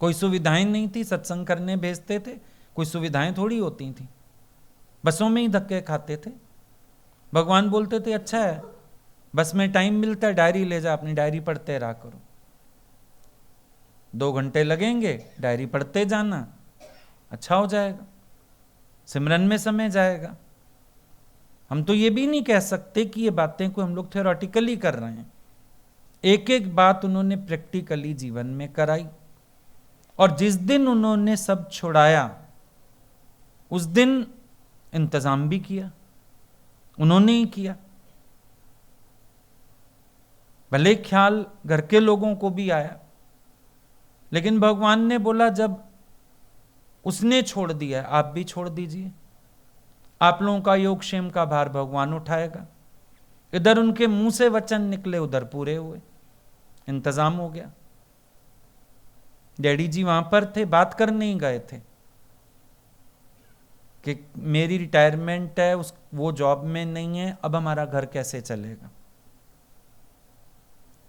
कोई सुविधाएं नहीं थी, सत्संग करने भेजते थे, कोई सुविधाएं थोड़ी होती थी। बसों में ही धक्के खाते थे। भगवान बोलते थे अच्छा है, बस में टाइम मिलता है, डायरी ले जा, अपनी डायरी पढ़ते रहा करो। 2 घंटे लगेंगे, डायरी पढ़ते जाना, अच्छा हो जाएगा, सिमरन में समय जाएगा। हम तो ये भी नहीं कह सकते कि ये बातें को हम लोग थ्योरेटिकली कर रहे हैं। एक एक बात उन्होंने प्रैक्टिकली जीवन में कराई। और जिस दिन उन्होंने सब छुड़ाया, उस दिन इंतजाम भी किया, उन्होंने ही किया। भले ख्याल घर के लोगों को भी आया, लेकिन भगवान ने बोला जब उसने छोड़ दिया, आप भी छोड़ दीजिए। आप लोगों का योगक्षेम का भार भगवान उठाएगा। इधर उनके मुंह से वचन निकले, उधर पूरे हुए, इंतजाम हो गया। डैडी जी वहां पर थे, बात करने ही गए थे कि मेरी रिटायरमेंट है, वो जॉब में नहीं है, अब हमारा घर कैसे चलेगा।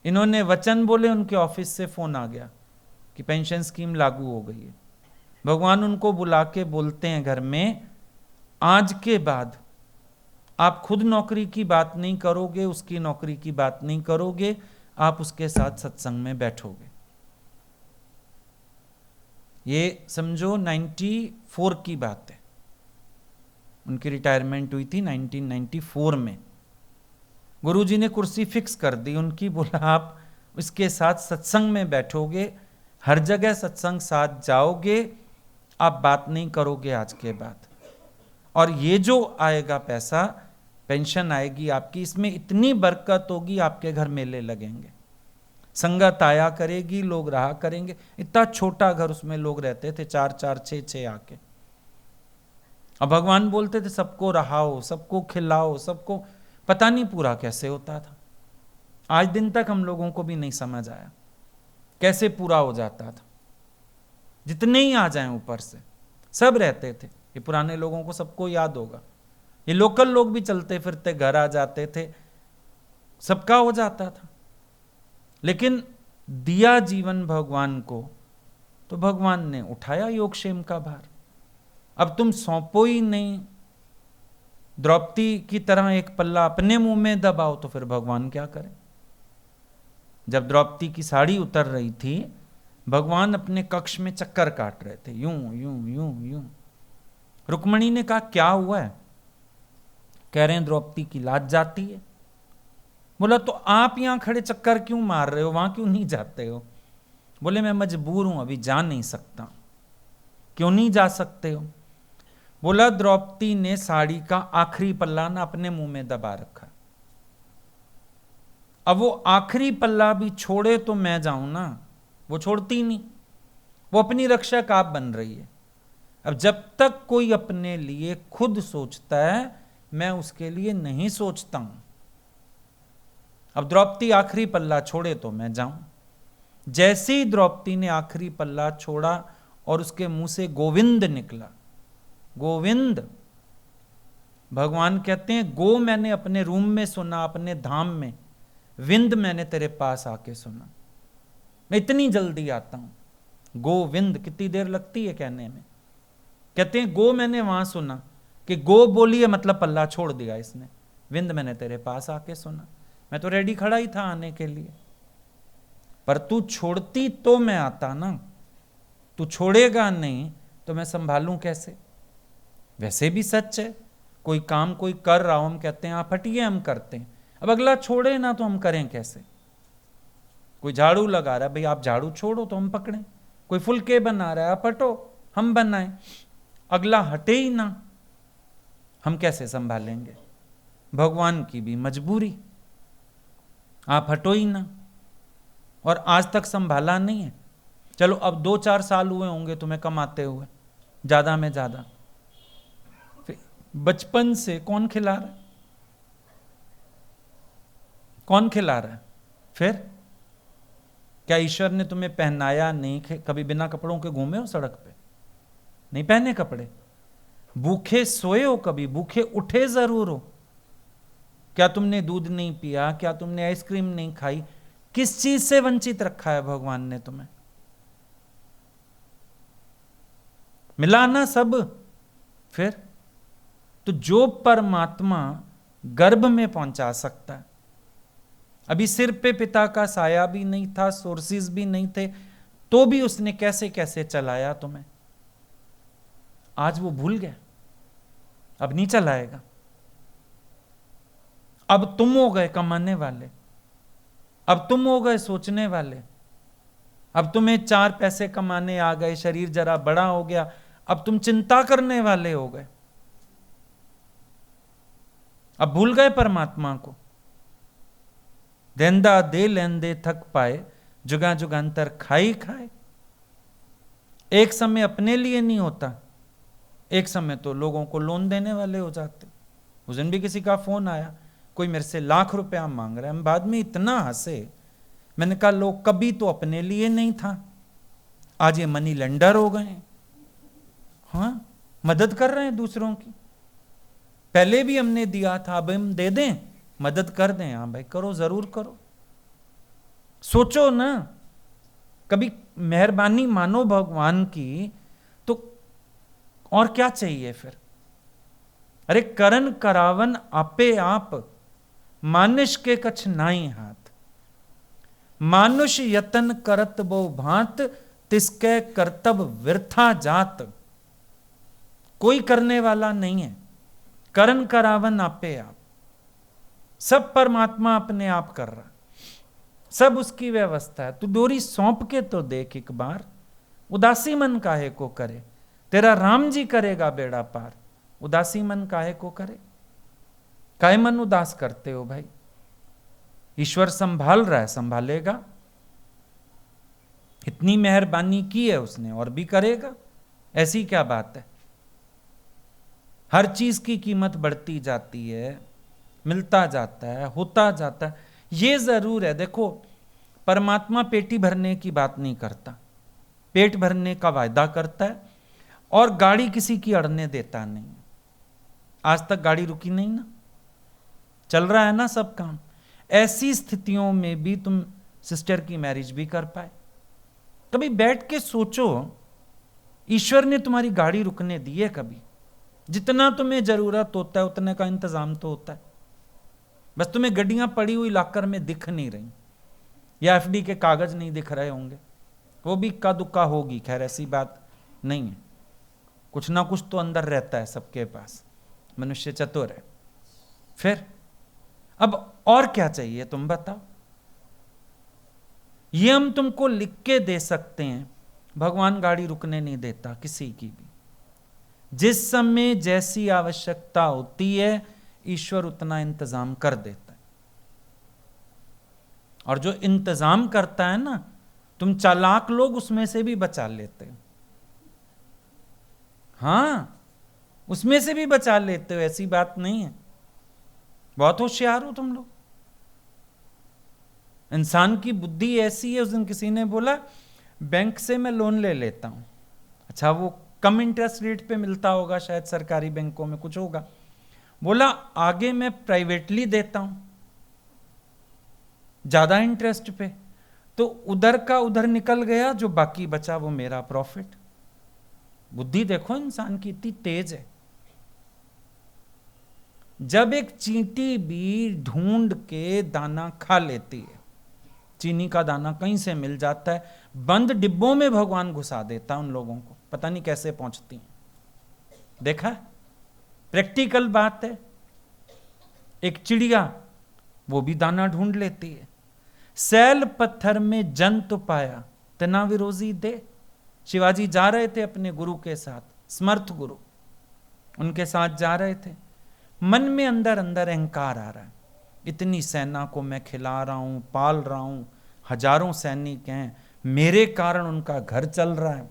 इन्होंने वचन बोले, उनके ऑफिस से फोन आ गया कि पेंशन स्कीम लागू हो गई है। भगवान उनको बुला के बोलते हैं घर में, आज के बाद आप खुद नौकरी की बात नहीं करोगे, उसकी नौकरी की बात नहीं करोगे, आप उसके साथ सत्संग में बैठोगे। ये समझो 94 की बात है। उनकी रिटायरमेंट हुई थी 1994 में। गुरुजी ने कुर्सी फिक्स कर दी उनकी, बोला आप इसके साथ सत्संग में बैठोगे, हर जगह सत्संग साथ जाओगे, आप बात नहीं करोगे आज के बाद, और ये जो आएगा पैसा, पेंशन आएगी आपकी, इसमें इतनी बरकत होगी, आपके घर मेले लगेंगे, संगत आया करेगी, लोग रहा करेंगे। इतना छोटा घर, उसमें लोग रहते थे 4-4, 6-6 आके। अब भगवान बोलते थे सबको रहाओ, सबको खिलाओ, सबको, पता नहीं पूरा कैसे होता था। आज दिन तक हम लोगों को भी नहीं समझ आया कैसे पूरा हो जाता था। जितने ही आ जाएं ऊपर से, सब रहते थे। ये पुराने लोगों को सबको याद होगा। ये लोकल लोग भी चलते फिरते घर आ जाते थे, सबका हो जाता था। लेकिन दिया जीवन भगवान को, तो भगवान ने उठाया योगक्षेम का भार। अब तुम सौंपो ही नहीं, द्रौपदी की तरह एक पल्ला अपने मुंह में दबाओ, तो फिर भगवान क्या करें। जब द्रौपदी की साड़ी उतर रही थी, भगवान अपने कक्ष में चक्कर काट रहे थे, यूं यूं यूं यूं। रुक्मणी ने कहा क्या हुआ है? कह रहे हैं द्रौपदी की लाज जाती है। बोला तो आप यहां खड़े चक्कर क्यों मार रहे हो, वहां क्यों नहीं जाते हो? बोले मैं मजबूर हूं, अभी जा नहीं सकता। क्यों नहीं जा सकते हो? बोला द्रौपदी ने साड़ी का आखिरी पल्ला ना अपने मुंह में दबा रखा, अब वो आखिरी पल्ला भी छोड़े तो मैं जाऊं ना, वो छोड़ती नहीं, वो अपनी रक्षक आप बन रही है। अब जब तक कोई अपने लिए खुद सोचता है, मैं उसके लिए नहीं सोचता हूं। अब द्रौपदी आखिरी पल्ला छोड़े तो मैं जाऊं। जैसे ही द्रौपदी ने आखिरी पल्ला छोड़ा और उसके मुंह से गोविंद निकला, गोविंद, भगवान कहते हैं गो मैंने अपने रूम में सुना, अपने धाम में, विंद मैंने तेरे पास आके सुना। मैं इतनी जल्दी आता हूं। गोविंद, कितनी देर लगती है कहने में। कहते हैं गो मैंने वहां सुना, कि गो बोली है मतलब पल्ला छोड़ दिया इसने। विंद मैंने तेरे पास आके सुना। मैं तो रेडी खड़ा ही था आने के लिए, पर तू छोड़ती तो मैं आता ना। तू छोड़ेगा नहीं तो मैं संभालूं कैसे? वैसे भी सच है, कोई काम कोई कर रहा हो, हम कहते हैं आप हटिए, हम करते हैं। अब अगला छोड़े ना तो हम करें कैसे? कोई झाड़ू लगा रहा है, भाई आप झाड़ू छोड़ो तो हम पकड़ें। कोई फुलके बना रहा है, आप हटो हम बनाएं। अगला हटे ही ना, हम कैसे संभालेंगे? भगवान की भी मजबूरी, आप हटो ही ना, और आज तक संभाला नहीं है। चलो अब 2-4 साल हुए होंगे तुम्हें कमाते हुए, ज्यादा में ज्यादा। बचपन से कौन खिला रहा है? कौन खिला रहा है? फिर क्या ईश्वर ने तुम्हें पहनाया नहीं? कभी बिना कपड़ों के घूमे हो सड़क पे? नहीं पहने कपड़े। भूखे सोए हो कभी? भूखे उठे जरूर हो। क्या तुमने दूध नहीं पिया? क्या तुमने आइसक्रीम नहीं खाई? किस चीज से वंचित रखा है भगवान ने तुम्हें? मिला ना सब। फिर तो जो परमात्मा गर्भ में पहुंचा सकता है, अभी सिर पे पिता का साया भी नहीं था, सोर्सेज भी नहीं थे, तो भी उसने कैसे कैसे चलाया तुम्हें। आज वो भूल गया, अब नहीं चलाएगा। अब तुम हो गए कमाने वाले, अब तुम हो गए सोचने वाले, अब तुम्हें 4 पैसे कमाने आ गए, शरीर जरा बड़ा हो गया, अब तुम चिंता करने वाले हो गए। अब भूल गए परमात्मा को। देंदा दे लेंदे थक पाए, जुगा जुगांतर खाई खाए। एक समय अपने लिए नहीं होता, एक समय तो लोगों को लोन देने वाले हो जाते। उस दिन भी किसी का फोन आया, कोई मेरे से लाख रुपया मांग रहा है। हम बाद में इतना हंसे, मैंने कहा लोग कभी तो अपने लिए नहीं था, आज ये मनी लेंडर हो गए। हाँ, मदद कर रहे हैं दूसरों की। पहले भी हमने दिया था, अब हम दे दें, मदद कर दें। हाँ भाई करो, जरूर करो। सोचो ना, कभी मेहरबानी मानो भगवान की, तो और क्या चाहिए फिर? अरे करन करावन आपे आप, मानुष के कछ नाई हाथ। मानुष यतन करत बो भांत, तिसके कर्तव्य वृथा जात। कोई करने वाला नहीं है, करण करावन आपे आप, सब परमात्मा अपने आप कर रहा, सब उसकी व्यवस्था है। तू डोरी सौंप के तो देख एक बार, उदासी मन काहे को करे, तेरा राम जी करेगा बेड़ा पार, उदासी मन काहे को करे। काहे मन उदास करते हो भाई, ईश्वर संभाल रहा है, संभालेगा। इतनी मेहरबानी की है उसने और भी करेगा, ऐसी क्या बात है। हर चीज की कीमत बढ़ती जाती है, मिलता जाता है, होता जाता है। ये जरूर है, देखो परमात्मा पेटी भरने की बात नहीं करता, पेट भरने का वायदा करता है, और गाड़ी किसी की अड़ने देता नहीं। आज तक गाड़ी रुकी नहीं ना, चल रहा है ना सब काम। ऐसी स्थितियों में भी तुम सिस्टर की मैरिज भी कर पाए। कभी बैठ के सोचो, ईश्वर ने तुम्हारी गाड़ी रुकने दी है कभी? जितना तुम्हें जरूरत होता है उतने का इंतजाम तो होता है, बस तुम्हें गड्डियां पड़ी हुई लाकर में दिख नहीं रही, या एफडी के कागज नहीं दिख रहे होंगे, वो भी इक्का दुक्का होगी, खैर ऐसी बात नहीं है। कुछ ना कुछ तो अंदर रहता है सबके पास, मनुष्य चतुर है। फिर अब और क्या चाहिए तुम बताओ। ये हम तुमको लिख के दे सकते हैं, भगवान गाड़ी रुकने नहीं देता किसी की भी। जिस समय जैसी आवश्यकता होती है ईश्वर उतना इंतजाम कर देता है। और जो इंतजाम करता है ना, तुम चालाक लोग उसमें से भी बचा लेते हो। हां, उसमें से भी बचा लेते हो, ऐसी बात नहीं है। बहुत होशियार हो तुम लोग। इंसान की बुद्धि ऐसी है। उस दिन किसी ने बोला बैंक से मैं लोन ले लेता हूं, अच्छा वो कम इंटरेस्ट रेट पे मिलता होगा शायद, सरकारी बैंकों में कुछ होगा। बोला आगे मैं प्राइवेटली देता हूं ज्यादा इंटरेस्ट पे, तो उधर का उधर निकल गया, जो बाकी बचा वो मेरा प्रॉफिट। बुद्धि देखो इंसान की इतनी तेज है। जब एक चींटी भी ढूंढ के दाना खा लेती है, चीनी का दाना कहीं से मिल जाता है, बंद डिब्बों में भगवान घुसा देता है उन लोगों को, पता नहीं कैसे पहुंचती हैं। देखा, प्रैक्टिकल बात है। एक चिड़िया वो भी दाना ढूंढ लेती है। सैल पत्थर में जंतु पाया तना विरोधी दे। शिवाजी जा रहे थे अपने गुरु के साथ, समर्थ गुरु, उनके साथ जा रहे थे। मन में अंदर अंदर अहंकार आ रहा है, इतनी सेना को मैं खिला रहा हूं, पाल रहा हूं, हजारों सैनिक हैं, मेरे कारण उनका घर चल रहा है।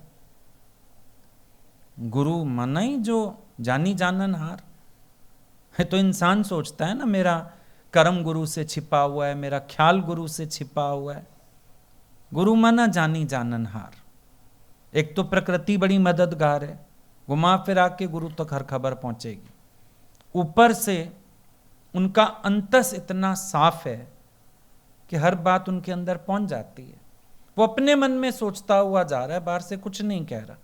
गुरु मना ही जो जानी जानन हार है। तो इंसान सोचता है ना मेरा कर्म गुरु से छिपा हुआ है, मेरा ख्याल गुरु से छिपा हुआ है। गुरु मना जानी जानन हार। एक तो प्रकृति बड़ी मददगार है, घुमा फिरा के गुरु तक हर खबर पहुंचेगी। ऊपर से उनका अंतस इतना साफ है कि हर बात उनके अंदर पहुंच जाती है। वो अपने मन में सोचता हुआ जा रहा है, बाहर से कुछ नहीं कह रहा।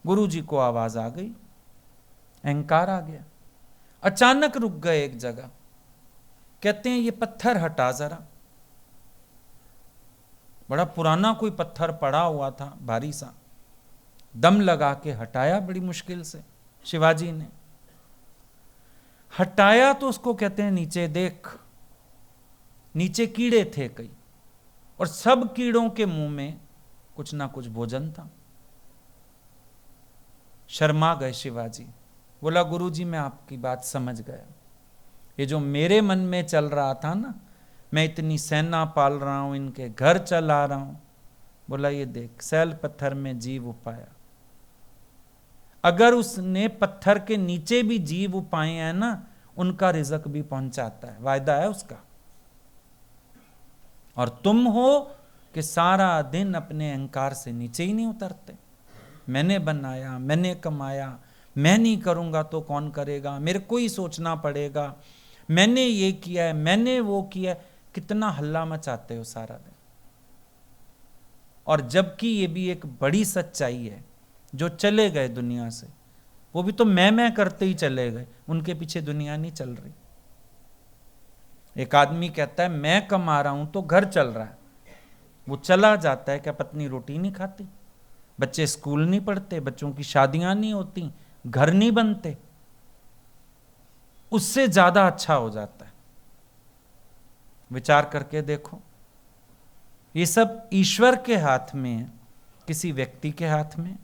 गुरु जी को आवाज आ गई, अहंकार आ गया। अचानक रुक गए एक जगह, कहते हैं ये पत्थर हटा जरा। बड़ा पुराना कोई पत्थर पड़ा हुआ था भारी सा, दम लगा के हटाया बड़ी मुश्किल से शिवाजी ने। हटाया तो उसको कहते हैं नीचे देख। नीचे कीड़े थे कई, और सब कीड़ों के मुंह में कुछ ना कुछ भोजन था। शर्मा गए शिवाजी। बोला गुरुजी मैं आपकी बात समझ गया, ये जो मेरे मन में चल रहा था ना, मैं इतनी सेना पाल रहा हूं, इनके घर चला रहा हूं। बोला ये देख, सैल पत्थर में जीव उपाया। अगर उसने पत्थर के नीचे भी जीव उपाए हैं ना, उनका रिजक भी पहुंचाता है, वायदा है उसका। और तुम हो कि सारा दिन अपने अहंकार से नीचे ही नहीं उतरते। मैंने बनाया, मैंने कमाया, मैं नहीं करूंगा तो कौन करेगा, मेरे को ही सोचना पड़ेगा, मैंने ये किया है, मैंने वो किया है। कितना हल्ला मचाते हो सारा दिन। और जबकि ये भी एक बड़ी सच्चाई है, जो चले गए दुनिया से वो भी तो मैं करते ही चले गए, उनके पीछे दुनिया नहीं चल रही। एक आदमी कहता है मैं कमा रहा हूं तो घर चल रहा है, वो चला जाता है, क्या पत्नी रोटी नहीं खाती, बच्चे स्कूल नहीं पढ़ते, बच्चों की शादियां नहीं होती, घर नहीं बनते। उससे ज्यादा अच्छा हो जाता है। विचार करके देखो, ये सब ईश्वर के हाथ में है, किसी व्यक्ति के हाथ में।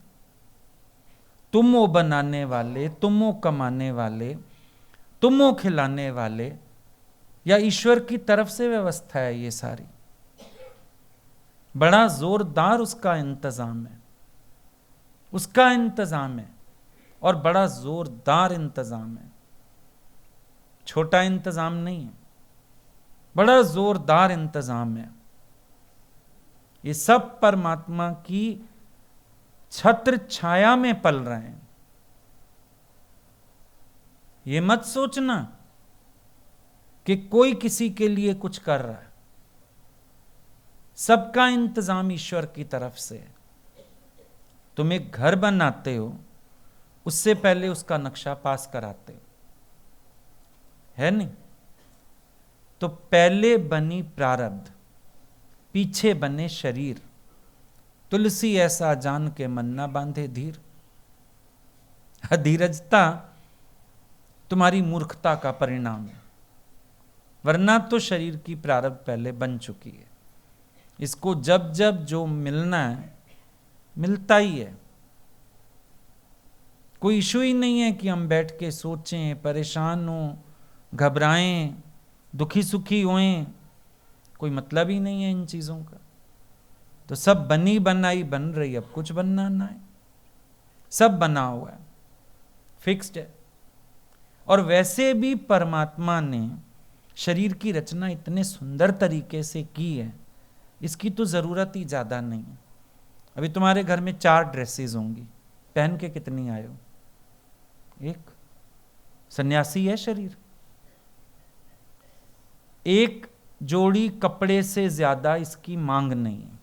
तुम वो बनाने वाले, तुम वो कमाने वाले, तुम वो खिलाने वाले, या ईश्वर की तरफ से व्यवस्था है ये सारी? बड़ा जोरदार उसका इंतजाम है, उसका इंतजाम है, और बड़ा जोरदार इंतजाम है, छोटा इंतजाम नहीं है, बड़ा जोरदार इंतजाम है। ये सब परमात्मा की छत्र छाया में पल रहे हैं। ये मत सोचना कि कोई किसी के लिए कुछ कर रहा है, सबका इंतजाम ईश्वर की तरफ से है। तुम एक घर बनाते हो, उससे पहले उसका नक्शा पास कराते हो, है नहीं? तो पहले बनी प्रारब्ध, पीछे बने शरीर। तुलसी ऐसा जान के मन ना बांधे धीर। अधीरजता तुम्हारी मूर्खता का परिणाम है, वरना तो शरीर की प्रारब्ध पहले बन चुकी है। इसको जब जब जो मिलना है मिलता ही है। कोई इशू ही नहीं है कि हम बैठ के सोचें, परेशान हों, घबराएं, दुखी सुखी होएं। कोई मतलब ही नहीं है इन चीजों का। तो सब बनी बनाई बन रही, अब कुछ बनना ना है, सब बना हुआ है, फिक्स्ड है। और वैसे भी परमात्मा ने शरीर की रचना इतने सुंदर तरीके से की है, इसकी तो जरूरत ही ज्यादा नहीं है। अभी तुम्हारे घर में 4 ड्रेसेस होंगी, पहन के कितनी आए हो? एक। सन्यासी है शरीर। एक जोड़ी कपड़े से ज्यादा इसकी मांग नहीं है।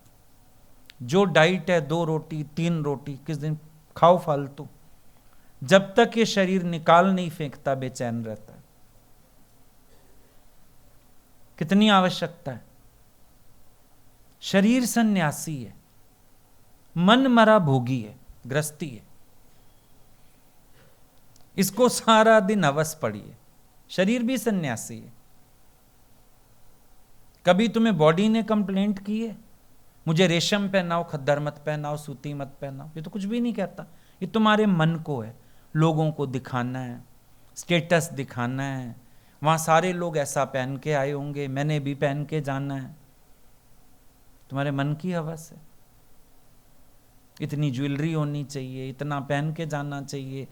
जो डाइट है 2 रोटी 3 रोटी किस दिन खाओ फालतू, जब तक ये शरीर निकाल नहीं फेंकता बेचैन रहता है। कितनी आवश्यकता है। शरीर सन्यासी है, मन मरा भोगी है, गृहस्थी है। इसको सारा दिन हवस पड़ी है। शरीर भी सन्यासी है। कभी तुम्हें बॉडी ने कंप्लेंट की है मुझे रेशम पहनाओ, खद्दर मत पहनाओ, सूती मत पहनाओ? ये तो कुछ भी नहीं कहता। ये तुम्हारे मन को है, लोगों को दिखाना है, स्टेटस दिखाना है। वहां सारे लोग ऐसा पहन के आए होंगे, मैंने भी पहन के जाना है। तुम्हारे मन की हवस है। इतनी ज्वेलरी होनी चाहिए, इतना पहन के जाना चाहिए,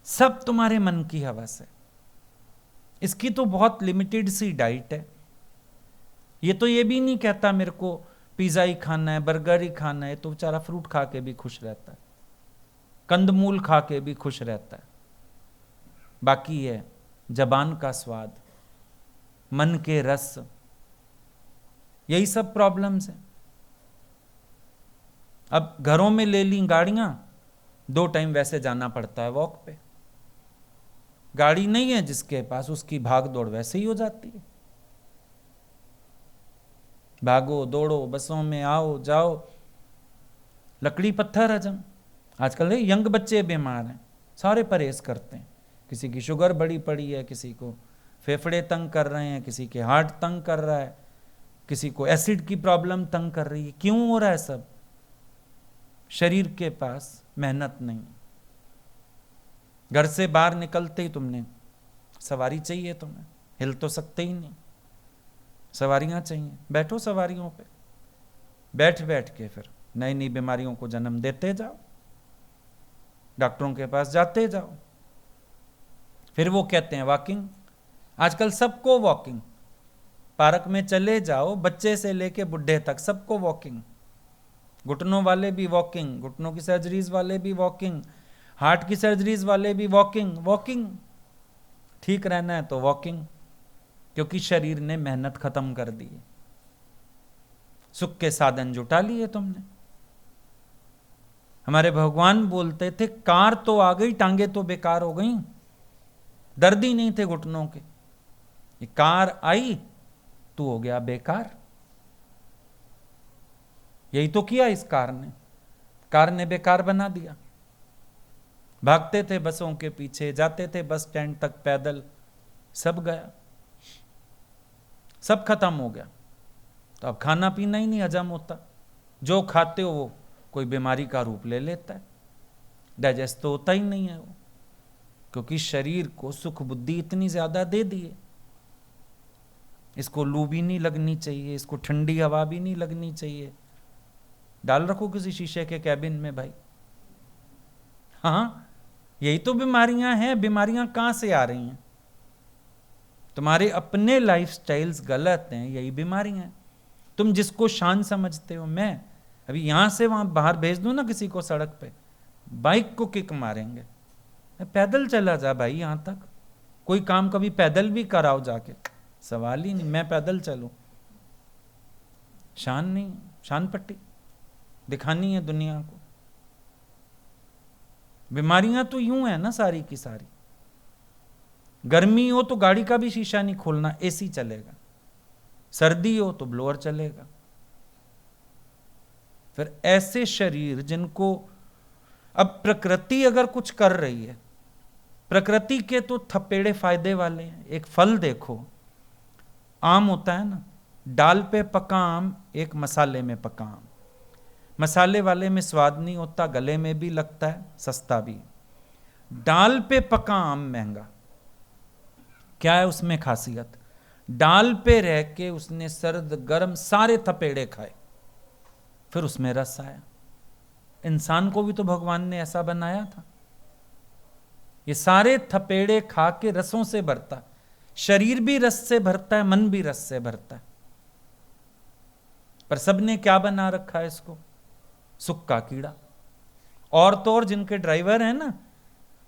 सब तुम्हारे मन की हवस है। इसकी तो बहुत लिमिटेड सी डाइट है। ये तो ये भी नहीं कहता मेरे को पिज्जा ही खाना है, बर्गर ही खाना है। तो बेचारा फ्रूट खा के भी खुश रहता है, कंदमूल खा के भी खुश रहता है। बाकी है जबान का स्वाद, मन के रस, यही सब प्रॉब्लम्स हैं। अब घरों में ले ली गाड़ियां, 2 टाइम वैसे जाना पड़ता है वॉक पे। गाड़ी नहीं है जिसके पास, उसकी भाग दौड़ वैसे ही हो जाती है। भागो दौड़ो, बसों में आओ जाओ, लकड़ी पत्थर हजम। आजकल यंग बच्चे बीमार हैं, सारे परहेज करते हैं। किसी की शुगर बढ़ी पड़ी है, किसी को फेफड़े तंग कर रहे हैं, किसी के हार्ट तंग कर रहा है, किसी को एसिड की प्रॉब्लम तंग कर रही है। क्यों हो रहा है सब? शरीर के पास मेहनत नहीं। घर से बाहर निकलते ही तुमने सवारी चाहिए, तुम्हें हिल तो सकते ही नहीं, सवारियां चाहिए। बैठो सवारियों पे, बैठ बैठ के फिर नई नई बीमारियों को जन्म देते जाओ, डॉक्टरों के पास जाते जाओ। फिर वो कहते हैं वॉकिंग। आजकल सबको वॉकिंग, पार्क में चले जाओ, बच्चे से लेके बुढ़े तक सबको वॉकिंग। घुटनों वाले भी वॉकिंग, घुटनों की सर्जरीज वाले भी वॉकिंग, हार्ट की सर्जरीज वाले भी वॉकिंग। वॉकिंग ठीक रहना है तो वॉकिंग, क्योंकि शरीर ने मेहनत खत्म कर दी है, सुख के साधन जुटा लिए तुमने। हमारे भगवान बोलते थे कार तो आ गई, टांगे तो बेकार हो गई। दर्द ही नहीं थे घुटनों के, ये कार आई तू हो गया बेकार। यही तो किया इस कार ने बेकार बना दिया। भागते थे बसों के पीछे, जाते थे बस स्टैंड तक पैदल, सब गया, सब खत्म हो गया। तो अब खाना पीना ही नहीं हजम होता, जो खाते हो वो कोई बीमारी का रूप ले लेता है, डाइजेस्ट तो होता ही नहीं है वो, क्योंकि शरीर को सुख बुद्धि इतनी ज्यादा दे दी है। इसको लू भी नहीं लगनी चाहिए, इसको ठंडी हवा भी नहीं लगनी चाहिए, डाल रखो किसी शीशे के कैबिन में भाई। हाँ, यही तो बीमारियां हैं। बीमारियां कहां से आ रही हैं? तुम्हारे अपने लाइफस्टाइल्स गलत हैं, यही बीमारियां हैं। तुम जिसको शान समझते हो, मैं अभी यहां से वहां बाहर भेज दूं ना किसी को सड़क पे, बाइक को किक मारेंगे। पैदल चला जा भाई यहां तक, कोई काम कभी पैदल भी कराओ जाके, सवाल ही नहीं, मैं पैदल चलूं। शान नहीं, शान पट्टी दिखानी है दुनिया को। बीमारियां तो यूं है ना सारी की सारी। गर्मी हो तो गाड़ी का भी शीशा नहीं खोलना, एसी चलेगा। सर्दी हो तो ब्लोअर चलेगा। फिर ऐसे शरीर जिनको, अब प्रकृति अगर कुछ कर रही है, प्रकृति के तो थपेड़े फायदे वाले हैं। एक फल देखो, आम होता है ना, डाल पे पका आम, एक मसाले में पका आम। मसाले वाले में स्वाद नहीं होता, गले में भी लगता है, सस्ता भी। डाल पे पका आम महंगा। क्या है उसमें खासियत? डाल पे रह के उसने सर्द गर्म सारे थपेड़े खाए, फिर उसमें रस आया। इंसान को भी तो भगवान ने ऐसा बनाया था, ये सारे थपेड़े खा के रसों से भरता। शरीर भी रस से भरता है, मन भी रस से भरता है, पर सबने क्या बना रखा है इसको? सुख का कीड़ा। और तो और जिनके ड्राइवर हैं ना,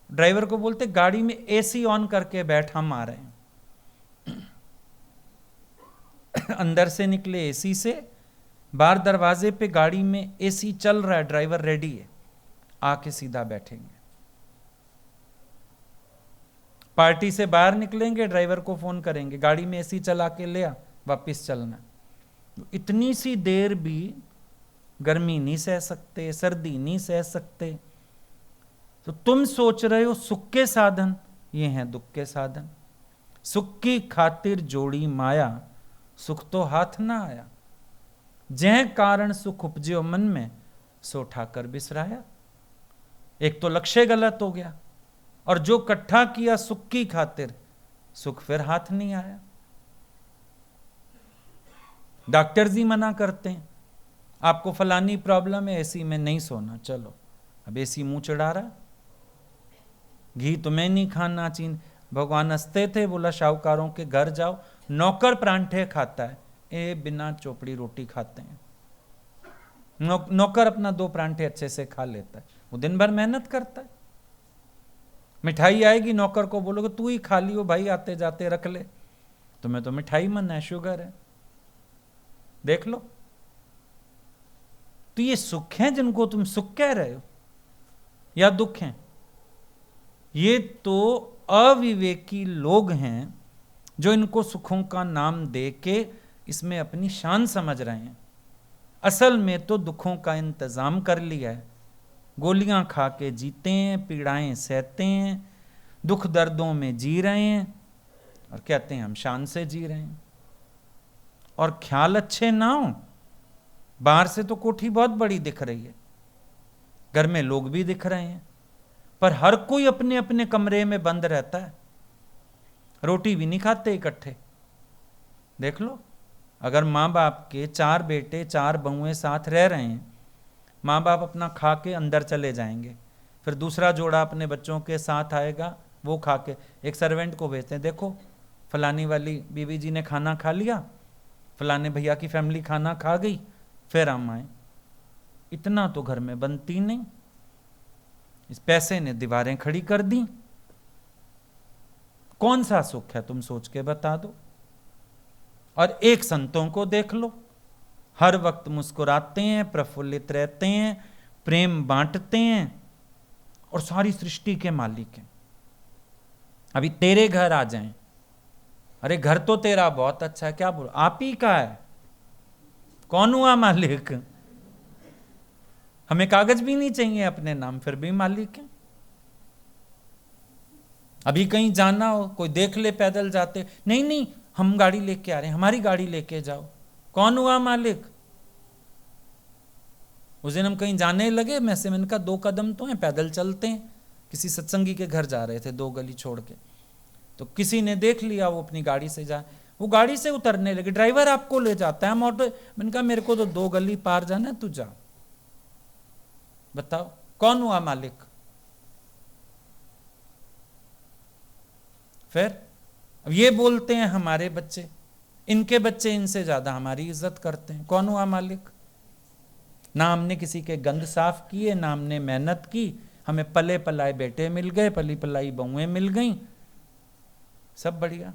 ड्राइवर को बोलते गाड़ी में एसी ऑन करके बैठ, हम आ रहे हैं। अंदर से निकले एसी से, बाहर दरवाजे पे गाड़ी में एसी चल रहा है, ड्राइवर रेडी है, आके सीधा बैठेंगे। पार्टी से बाहर निकलेंगे, ड्राइवर को फोन करेंगे, गाड़ी में एसी चला के ले आ, वापिस चलना। इतनी सी देर भी गर्मी नहीं सह सकते, सर्दी नहीं सह सकते। तो तुम सोच रहे हो सुख के साधन, ये हैं दुख के साधन। सुख की खातिर जोड़ी माया, सुख तो हाथ ना आया। जह कारण सुख उपज्यो मन में, सो ठाकर बिसराया। एक तो लक्ष्य गलत हो गया, और जो इकट्ठा किया सुख की खातिर, सुख फिर हाथ नहीं आया। डॉक्टर जी मना करते हैं, आपको फलानी प्रॉब्लम है, एसी में नहीं सोना, चलो अब एसी मुंह चढ़ा रहा, घी तुम्हें नहीं खाना। चीन भगवान हंसते थे, बोला शाहूकारों के घर जाओ, नौकर परांठे खाता है, ए बिना चोपड़ी रोटी खाते हैं। नौकर अपना 2 परांठे अच्छे से खा लेता है, वो दिन भर मेहनत करता है। मिठाई आएगी, नौकर को बोलोगे तू ही खा लियो भाई, आते जाते रख ले, तुम्हें तो मिठाई मन है, शुगर है, देख लो। तो ये सुख है जिनको तुम सुख कह रहे हो, या दुख हैं? ये तो अविवेकी लोग हैं जो इनको सुखों का नाम दे के इसमें अपनी शान समझ रहे हैं। असल में तो दुखों का इंतजाम कर लिया है, गोलियां खा के जीते हैं, पीड़ाएं सहते हैं, दुख दर्दों में जी रहे हैं, और कहते हैं हम शान से जी रहे हैं। और ख्याल अच्छे ना हो, बाहर से तो कोठी बहुत बड़ी दिख रही है, घर में लोग भी दिख रहे हैं, पर हर कोई अपने अपने कमरे में बंद रहता है, रोटी भी नहीं खाते इकट्ठे। देख लो, अगर माँ बाप के 4 बेटे 4 बहुएं साथ रह रहे हैं, माँ बाप अपना खा के अंदर चले जाएंगे, फिर दूसरा जोड़ा अपने बच्चों के साथ आएगा, वो खा के एक सर्वेंट को भेजते हैं, देखो फलानी वाली बीवी जी ने खाना खा लिया, फलाने भैया की फैमिली खाना खा गई, फिर हम आए। इतना तो घर में बनती नहीं, इस पैसे ने दीवारें खड़ी कर दी। कौन सा सुख है तुम सोच के बता दो। और एक संतों को देख लो, हर वक्त मुस्कुराते हैं, प्रफुल्लित रहते हैं, प्रेम बांटते हैं, और सारी सृष्टि के मालिक हैं। अभी तेरे घर आ जाएं, अरे घर तो तेरा बहुत अच्छा है, क्या बोलो, आप ही का है, कौन हुआ मालिक? हमें कागज भी नहीं चाहिए अपने नाम, फिर भी मालिक है। अभी कहीं जाना हो, कोई देख ले पैदल जाते, नहीं नहीं हम गाड़ी लेके आ रहे हैं, हमारी गाड़ी लेके जाओ। कौन हुआ मालिक? उस दिन हम कहीं जाने लगे, मैंने कहा 2 कदम तो हैं, पैदल चलते हैं। किसी सत्संगी के घर जा रहे थे 2 गली छोड़ के, तो किसी ने देख लिया, वो अपनी गाड़ी से जा, वो गाड़ी से उतरने लगे, ड्राइवर आपको ले जाता है, हम ऑटो। मैंने कहा मेरे को तो 2 गली पार जाना है, तू जा। बताओ कौन हुआ मालिक? फिर अब ये बोलते हैं हमारे बच्चे, इनके बच्चे इनसे ज्यादा हमारी इज्जत करते हैं। कौन हुआ मालिक? ना हमने किसी के गंद साफ किए, ना हमने मेहनत की, हमें पले पलाए बेटे मिल गए, पली पलाई बहुएं मिल गई, सब बढ़िया।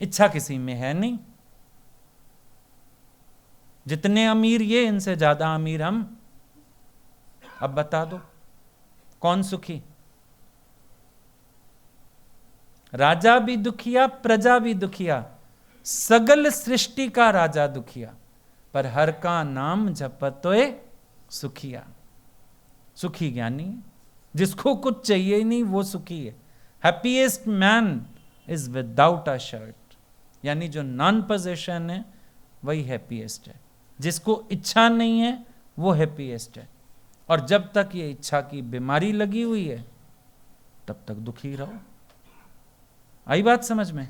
इच्छा किसी में है नहीं। जितने अमीर ये, इनसे ज्यादा अमीर हम। अब बता दो कौन सुखी? राजा भी दुखिया, प्रजा भी दुखिया, सगल सृष्टि का राजा दुखिया, पर हर का नाम जपतोए सुखिया। सुखी ज्ञानी, जिसको कुछ चाहिए ही नहीं वो सुखी है। Happiest man is without a shirt, यानी जो नॉन पोजेशन है वही हैप्पीएस्ट है। जिसको इच्छा नहीं है वो हैप्पीएस्ट है। और जब तक ये इच्छा की बीमारी लगी हुई है तब तक दुखी रहो। आई बात समझ में?